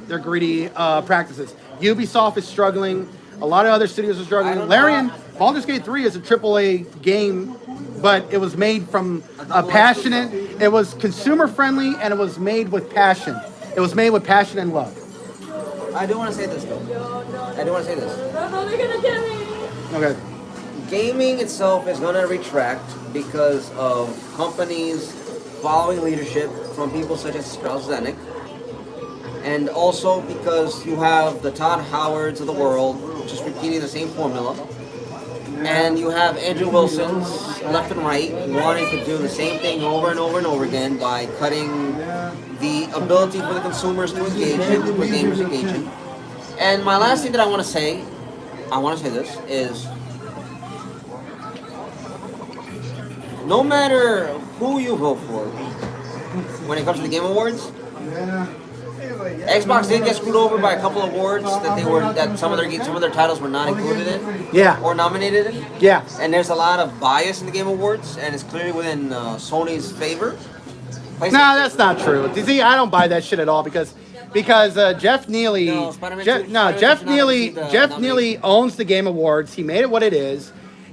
practices. Ubisoft is struggling. A lot of other studios are I struggling. don't Larian, know. Baldur's Gate 3 is a AAA game, but it was made from a double-edged passionate. It was consumer friendly and it was made with passion. It was made with passion and love. I do want to say this though. I do want to say this. No, they're gonna get me. Okay. Gaming itself is gonna retract because of companies following leadership from people such as Strauss Zelnick, and also because you have the Todd Howards of the world just repeating the same formula, and you have Andrew Wilson's left and right wanting to do the same thing over and over and over again by cutting the ability for the consumers to engage in, for gamers to engage in. And my last thing that I want to say this, is no matter who you vote for, when it comes to the Game Awards, Xbox did get screwed over by a couple of awards that some of their titles were not included in, Yeah. or nominated in. Yeah. And there's a lot of bias in the Game Awards, and it's clearly within Sony's favor. No, that's not true. You see, I don't buy that shit at all because Jeff Neely, No, Spider-Man Jeff, 2 no, Spider-Man Jeff 2 should not Neely, receive the Jeff nomination. Neely owns the Game Awards. He made it what it is,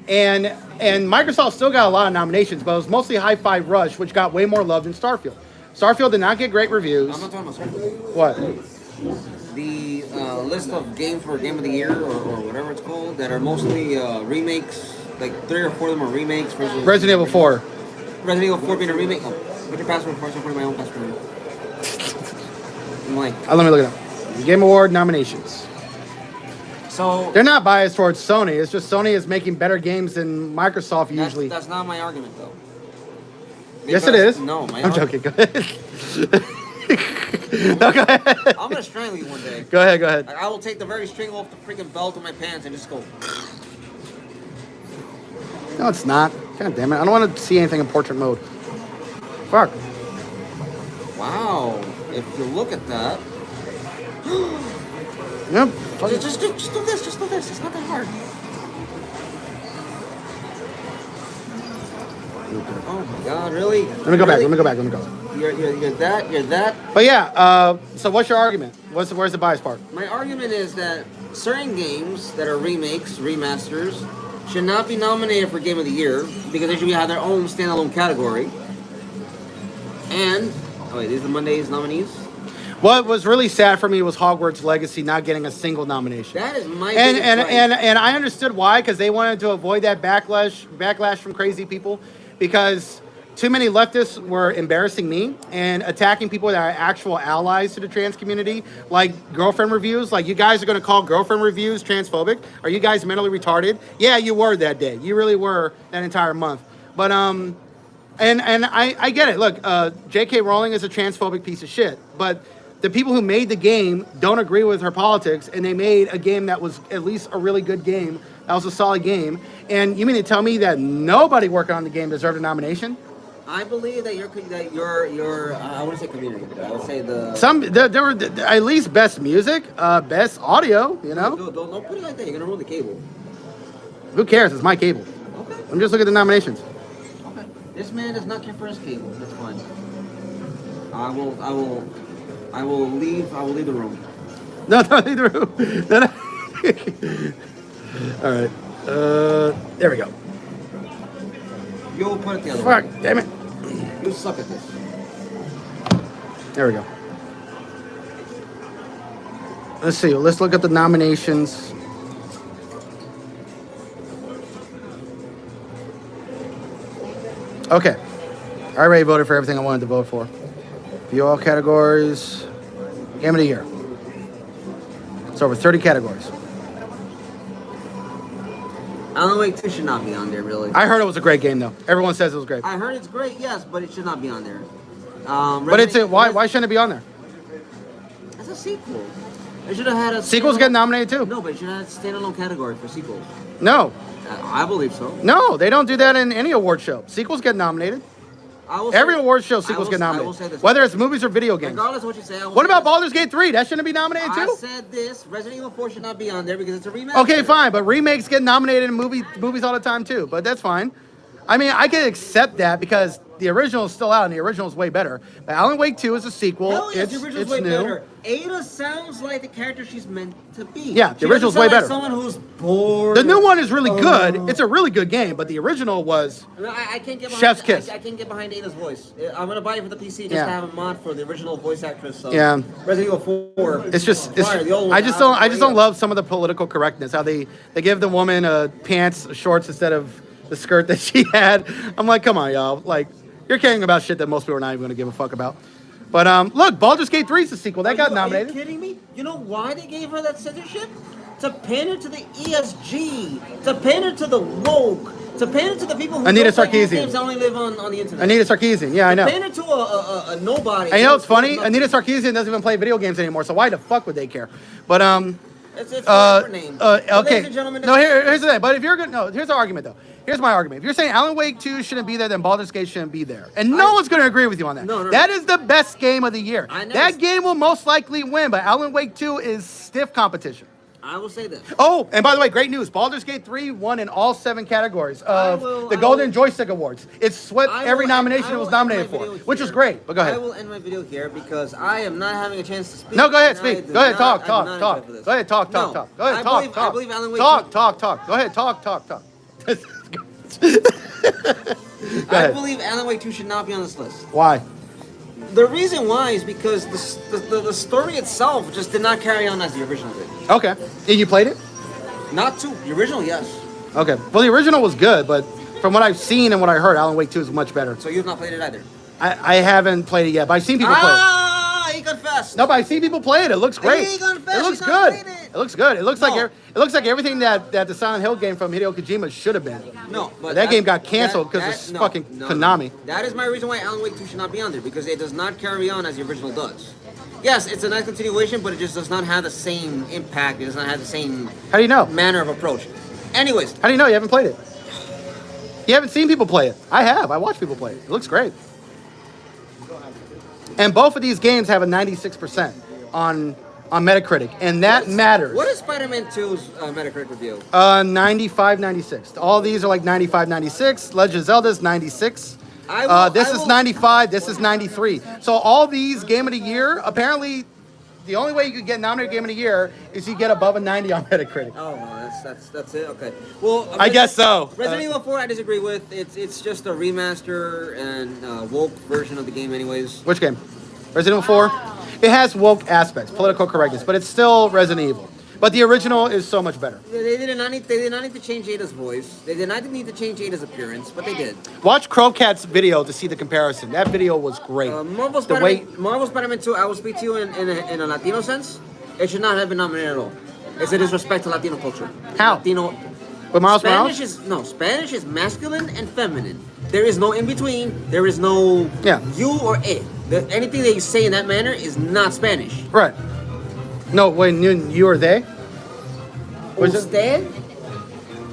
and Microsoft still got a lot of nominations, but it was mostly Hi-Fi Rush, which got way more love than Starfield. Starfield did not get great reviews. I'm not talking about Starfield. What? The list of games for Game of the Year or whatever it's called that are mostly remakes, like 3 or 4 of them are remakes versus Resident Evil 4. Resident Evil 4 being a remake. Oh, put your password first. I'm putting my own password in. I'm like, Let me look it up. The Game Award nominations. so They're not biased towards Sony. It's just Sony is making better games than Microsoft usually. that's not my argument though. Yes, it Because- is. No, my I'm joking. Go ahead. No, go ahead. I'm gonna strangle you one day. Go ahead. Go ahead. I will take the very string off the freaking belt of my pants and just go. No, it's not. God damn it. I don't want to see anything in portrait mode. Fuck. Wow. If you look at that, Yep. Fuck it. just do this. Just do this. It's not that hard. Oh my God! Really? Let me go back. Let me go back. Let me go. You're that. But yeah, so what's your argument? Where's the bias part? My argument is that certain games that are remakes, remasters, should not be nominated for Game of the Year because they should have their own standalone category. And these are the Monday's nominees. What was really sad for me was Hogwarts Legacy not getting a single nomination. That is my And biggest and, gripe. and I understood why, because they wanted to avoid that backlash from crazy people, because too many leftists were embarrassing me and attacking people that are actual allies to the trans community, like girlfriend reviews. Like, you guys are going to call girlfriend reviews transphobic? Are you guys mentally retarded? Yeah, you were that day. You really were that entire month. But and I get it. Look, J.K. Rowling is a transphobic piece of shit, but the people who made the game don't agree with her politics, and they made a game that was at least a really good game. That was a solid game. And you mean to tell me that nobody working on the game deserved a nomination? I believe that your I wouldn't say community, but I would say There were at least best music, best audio. You know, Don't put it like that. You're gonna ruin the cable. who cares? It's my cable. Okay. I'm just looking at the nominations. Okay. This man does not care for his cable. That's fine. I will leave the room. No, leave the room. No. All right. There we go. You'll put it the other way. Fuck, damn it. You suck at this. There we go. Let's see. Let's look at the nominations. Okay. I already voted for everything I wanted to vote for. View all categories. Game of the Year. It's over 30 categories. Alan Wake 2 should not be on there, really. I heard it was a great game, though. Everyone says it was great. I heard it's great, yes, but it should not be on there. But why shouldn't it be on there? It's a sequel. It should have had a Sequels get nominated too. No, but it should have had a standalone category for sequels. No, I believe so. no, they don't do that in any award show. Sequels get nominated. Every award show, sequels get I will nominated, say this. whether it's movies or video games. Regardless of what you say, I will What say about this. Baldur's Gate 3? That shouldn't be nominated I too. said this. Resident Evil 4 should not be on there because it's a remake. Okay, fine, but remakes get nominated in movies all the time too. But that's fine. I mean, I can accept that because the original is still out and the original is way better. But Alan Wake 2 is a sequel. Hell yes, the it's original's way new. better. Ada sounds like the character she's meant to be. Yeah, the She original's doesn't way sound like better. someone who's bored. The new one is really good. It's a really good game, but the original was I can't get behind, Chef's kiss. I can't get behind Ada's voice. I'm gonna buy it for the PC just Yeah. to have a mod for the original voice actress. So Yeah. Resident Evil 4. It's just, Fire, the old one, I just don't love some of the political correctness. How they give the woman pants, shorts instead of the skirt that she had. I'm like, come on, y'all. Like, you're caring about shit that most people are not even going to give a fuck about. But look, Baldur's Gate 3 is the sequel. That got nominated. Are you kidding me? You know why they gave her that censorship? To pander to the ESG, to pander to the woke, to pander to the people who Anita don't play Sarkeesian. games that only live on the internet. Anita Sarkeesian. Yeah, I know. Pander to a nobody. And you know what's funny? Nothing. Anita Sarkeesian doesn't even play video games anymore, so why the fuck would they care? But It's a name. Ladies okay. and gentlemen, No, here's the thing. But if you're good, no, here's the argument though. Here's my argument. If you're saying Alan Wake 2 shouldn't be there, then Baldur's Gate shouldn't be there, and no one's going to agree with you on that. No. That is the best game of the year. I never That game will most likely win, but Alan Wake 2 is stiff competition. I will say this. Oh, and by the way, great news. Baldur's Gate 3 won in all 7 categories of the Golden Joystick Awards. It swept every nomination it was nominated for, which was great. But go ahead. I will end my video here because I am not having a chance to speak. No, go ahead, and I speak. do Go ahead, not- talk. I do Go not ahead, enjoy this. talk. Go ahead, talk. No, Go ahead, I talk. believe Alan Wake Talk. 2 Go ahead, talk. Go I ahead. believe Alan Wake 2 should not be on this list. Why? The reason why is because the story itself just did not carry on as the original did. Okay. And you played it? Not 2. The original, yes. Okay. Well, the original was good, but from what I've seen and what I heard, Alan Wake 2 is much better. So you've not played it either. I haven't played it yet, but I've seen people play it. He confessed. No, but I've seen people play it. It looks great. He confessed, It looks he's not good. played it. It looks good. It looks No. like it looks like everything that the Silent Hill game from Hideo Kojima should have been. No, but That game got canceled because it's no, fucking no. Konami. That is my reason why Alan Wake 2 should not be on there, because it does not carry on as the original does. Yes, it's a nice continuation, but it just does not have the same impact. It does not have the same How do you know? manner of approach. Anyways, How do you know you haven't played it? You haven't seen people play it. I have. I watch people play it. It looks great. And both of these games have a 96% on Metacritic, and that matters. what is Spider-Man 2's Metacritic review? 95, 96. All these are like 95, 96. Legend of Zelda's 96. This is 95. This is 93. So all these Game of the Year, apparently, the only way you could get nominated Game of the Year is you get above a 90 on Metacritic. Oh, well, that's it. Okay. Well, I guess so. Resident Evil 4, I disagree with. It's just a remaster and woke version of the game, anyways. Which game? Resident Evil 4? It has woke aspects, political correctness, but it's still Resident Evil. But the original is so much better. They did not need to change Ada's voice. They did not need to change Ada's appearance, but they did. Watch Crowcat's video to see the comparison. That video was great. Marvel The way Spider-Man 2, I will speak to you in a Latino sense. It should not have been nominated at all. It's a disrespect to Latino culture. How? Latino. with Miles Spanish Morales? Spanish is masculine and feminine. There is no in between. There is no you or it. Anything that you say in that manner is not Spanish. Right. No, when you or they? Was it? Usted?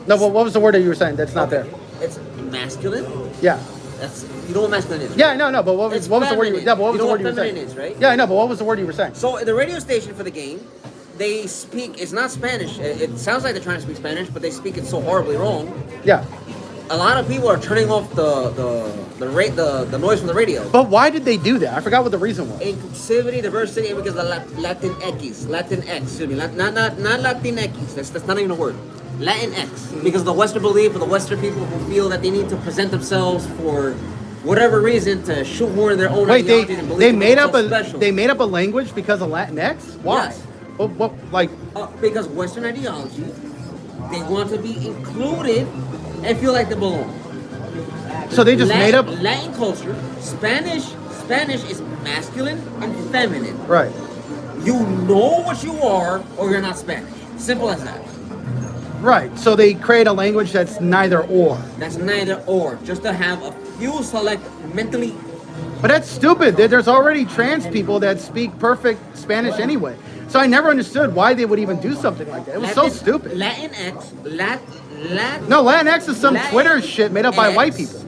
No, but what was the word that you were saying? That's not there. It's masculine. Yeah. That's you know what masculine is. Right? Yeah, I know, but what was It's the word you were? feminine. Yeah, but what was You know the word you what were saying? feminine is, right? Yeah, I know, but what was the word you were saying? So the radio station for the game, they speak. It's not Spanish. It sounds like they're trying to speak Spanish, but they speak it so horribly wrong. Yeah. A lot of people are turning off the noise from the radio. But why did they do that? I forgot what the reason was. Inclusivity, diversity, and because the Latinx, excuse me, not Latinx. That's not even a word. Latinx, because the Western belief, or the Western people who feel that they need to present themselves for whatever reason to shoehorn their own Wait, ideologies and beliefs. they made up so special. they made up a language because of Latinx? Why? Yes. What like? Because Western ideology, they want to be included and feel like they belong. So they just made up. Latin culture. Spanish is masculine and feminine. Right. You know what you are, or you're not Spanish. Simple as that. Right. So they create a language that's neither or. That's neither or. Just to have a few select mentally. But that's stupid. There's already trans people that speak perfect Spanish anyway. So I never understood why they would even do something like that. It was so stupid. No, Latinx is some Twitter shit made up by white people.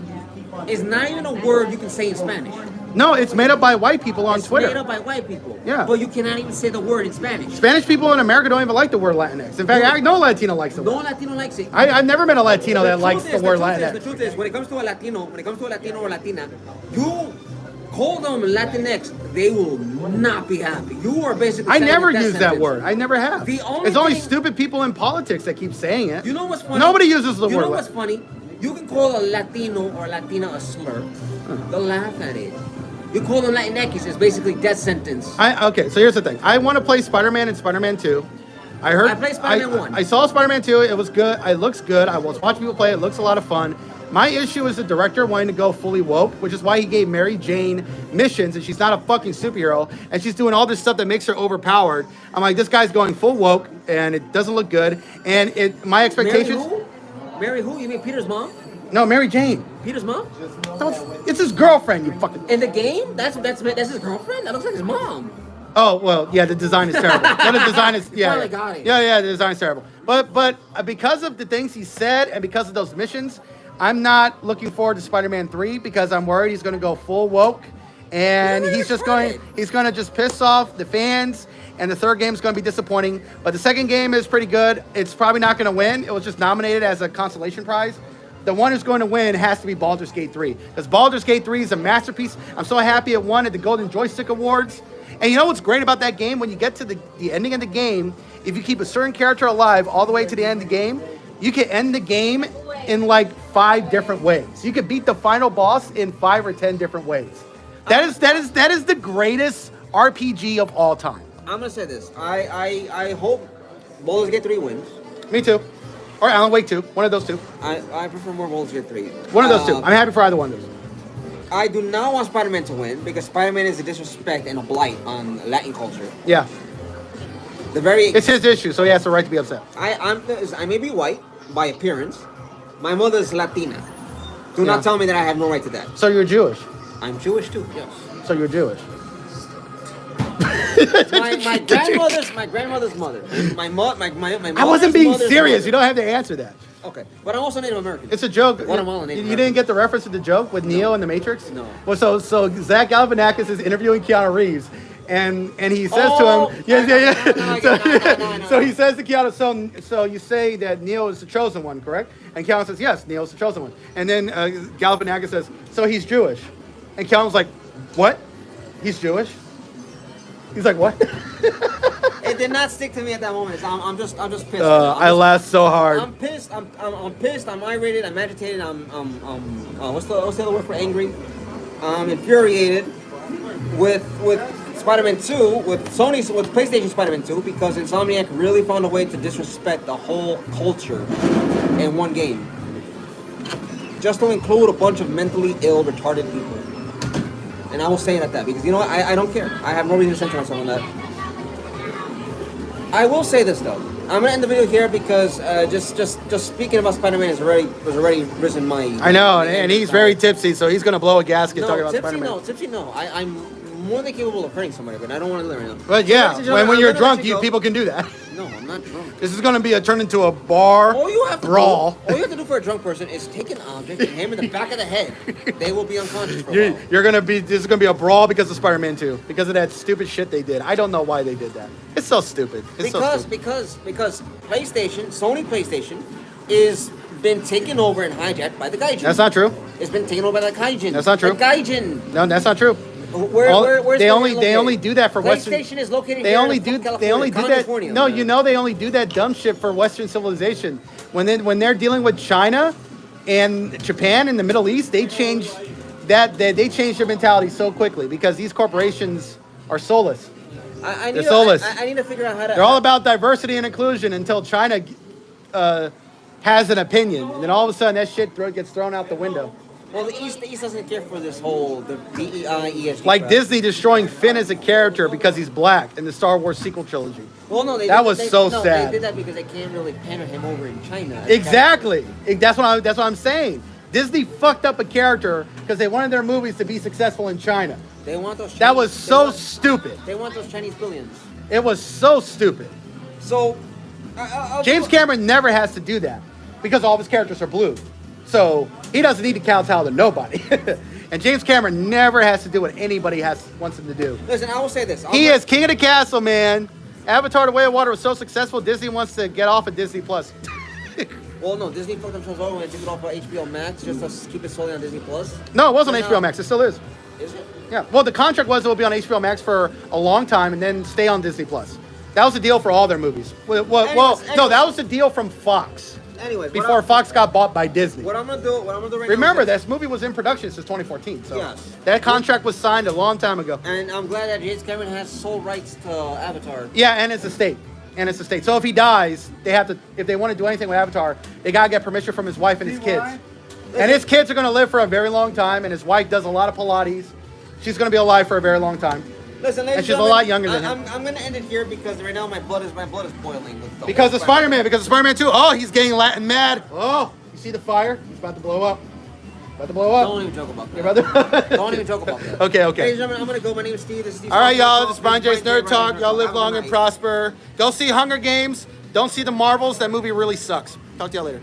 It's not even a word you can say in Spanish. No, it's made up by white people on It's Twitter. made up by white people. Yeah. But you cannot even say the word in Spanish. Spanish people in America don't even like the word Latinx. In fact, no Latino likes the No word. Latino likes it. I've never met a Latino that likes the word The Latinx. truth is, when it comes to a Latino or Latina, you call them Latinx, they will not be happy. You are basically. I saying never that use that sentence. word. I never have. The only It's only thing- stupid people in politics that keep saying it. You know what's funny? Nobody uses the You word know what's funny? You can call a Latino or Latina a slur. They'll laugh at it. You call them Latinx, it's basically death sentence. Okay, so here's the thing. I want to play Spider-Man and Spider-Man 2. I heard. I played Spider-Man 1. I saw Spider-Man 2. It was good. It looks good. I was watching people play. It looks a lot of fun. My issue is the director wanting to go fully woke, which is why he gave Mary Jane missions, and she's not a fucking superhero, and she's doing all this stuff that makes her overpowered. I'm like, this guy's going full woke, and it doesn't look good. And my expectations. Mary who? Mary who? You mean Peter's mom? No, Mary Jane. Peter's mom? It's his girlfriend. You fucking. In the game? That's his girlfriend? That looks like his mom. Oh well, yeah. The design is terrible. The design is Finally got it. Yeah. The design is terrible. But because of the things he said and because of those missions, I'm not looking forward to Spider-Man 3 because I'm worried he's going to go full woke, and he's going to just piss off the fans. And the third game is going to be disappointing. But the second game is pretty good. It's probably not going to win. It was just nominated as a consolation prize. The one who's going to win has to be Baldur's Gate 3 because Baldur's Gate 3 is a masterpiece. I'm so happy it won at the Golden Joystick Awards. And you know what's great about that game? When you get to the ending of the game, if you keep a certain character alive all the way to the end of the game, you can end the game in like 5 different ways. You could beat the final boss in 5 or 10 different ways. That is the greatest RPG of all time. I'm gonna say this. I hope Baldur's Gate 3 wins. Me too. Or Alan Wake 2. One of those two. I prefer more Baldur's Gate 3. One of those two. I'm happy for either one of those. I do not want Spider-Man to win because Spider-Man is a disrespect and a blight on Latin culture. Yeah. It's his issue, so he has the right to be upset. I may be white by appearance. My mother is Latina. Do not tell me that I have no right to that. So you're Jewish. I'm Jewish too. Yes. So you're Jewish. my grandmother's mother. My I wasn't being mother's serious. mother. You don't have to answer that. Okay, but I'm also Native American. It's a joke. Guatemalan Native You American. didn't get the reference to the joke with Neo in The Matrix? No. Well, so Zach Galifianakis is interviewing Keanu Reeves, and he says Oh, to him, yeah. No. So he says to Keanu, so you say that Neo is the chosen one, correct? And Keanu says, yes, Neo's the chosen one. And then Galifianakis says, so he's Jewish. And Keanu's like, what? He's Jewish? He's like, what? It did not stick to me at that moment. I'm just pissed. I laughed so hard. I'm pissed. I'm pissed. I'm irritated. I'm agitated. What's the other word for angry? I'm infuriated with Spider-Man 2, with PlayStation Spider-Man 2, because Insomniac really found a way to disrespect the whole culture in one game, just to include a bunch of mentally ill, retarded people. And I will say it at that because you know what? I don't care. I have no reason to censor myself on that. I will say this though. I'm gonna end the video here because just speaking about Spider-Man has already risen my. I know, and he's very tipsy, so he's gonna blow a gasket talking about Spider-Man. Tipsy no. I'm more than capable of hurting somebody, but I don't want to do that right now. But yeah, So, when you're drunk, go. people can do that. No, I'm not drunk. This is gonna be turn into a bar All you have to brawl. do, all you have to do for a drunk person is take an object and hit him in the back of the head. They will be unconscious for a while. This is gonna be a brawl because of Spider-Man 2, because of that stupid shit they did. I don't know why they did that. It's so stupid. Because PlayStation, Sony PlayStation, is been taken over and hijacked by the Gaijin. That's not true. It's been taken over by the Gaijin. That's not true. The Gaijin. No, that's not true. Where's they the only located? do that for Western. PlayStation is located They here only in do California, they only do that. California. No, you know they only do that dumb shit for Western civilization. When they're dealing with China and Japan and the Middle East, they change they change their mentality so quickly because these corporations are soulless. I They're soulless. I need to figure out how to. They're all about diversity and inclusion until China has an opinion, and then all of a sudden that shit gets thrown out the window. Well, the East doesn't care for this whole the DEI ESG. Like crap. Disney destroying Finn as a character because he's black in the Star Wars sequel trilogy. Well, no, That was so sad. They did that because they can't really pander him over in China. Exactly. That's what I'm saying. Disney fucked up a character because they wanted their movies to be successful in China. They want those. Chinese, That was so stupid. They want those Chinese billions. It was so stupid. So, James Cameron never has to do that because all of his characters are blue. So he doesn't need to kowtow to nobody. And James Cameron never has to do what anybody wants him to do. Listen, I will say this. He is king of the castle, man. Avatar: The Way of Water was so successful, Disney wants to get off of Disney Plus. Well, no, Disney fucked themselves over when they took it off of HBO Max just to keep it solely on Disney Plus. No, it wasn't But HBO Max. It still is. Is it? Yeah. Well, the contract was it will be on HBO Max for a long time and then stay on Disney Plus. That was the deal for all their movies. Well, no, that was the deal from Fox. Anyways, Before Fox got bought by Disney. What I'm gonna do right Remember, now is this movie was in production since 2014. So Yes. that contract was signed a long time ago. and I'm glad that James Cameron has sole rights to Avatar. Yeah, and it's a state. and his estate. So if he dies, they have to. If they want to do anything with Avatar, they gotta get permission from his wife and his See kids. why? And his kids are gonna live for a very long time, and his wife does a lot of Pilates. She's gonna be alive for a very long time. Listen, ladies And she's a gentlemen, lot younger than him. I'm going to end it here because right now my blood is boiling. With the Because whole of Spider-Man. Because of Spider-Man 2. Oh, he's getting Latin mad. Oh, you see the fire? He's about to blow up. About to blow up. Don't even joke about that. You're about to- Don't even joke about that. Okay. Ladies and gentlemen, I'm going to go. My name is Steve. This is Steve. All right, y'all. Talk. This is Brian J's Nerd Talk. Y'all live Have a long good and night. prosper. Go see Hunger Games. Don't see the Marvels. That movie really sucks. Talk to y'all later.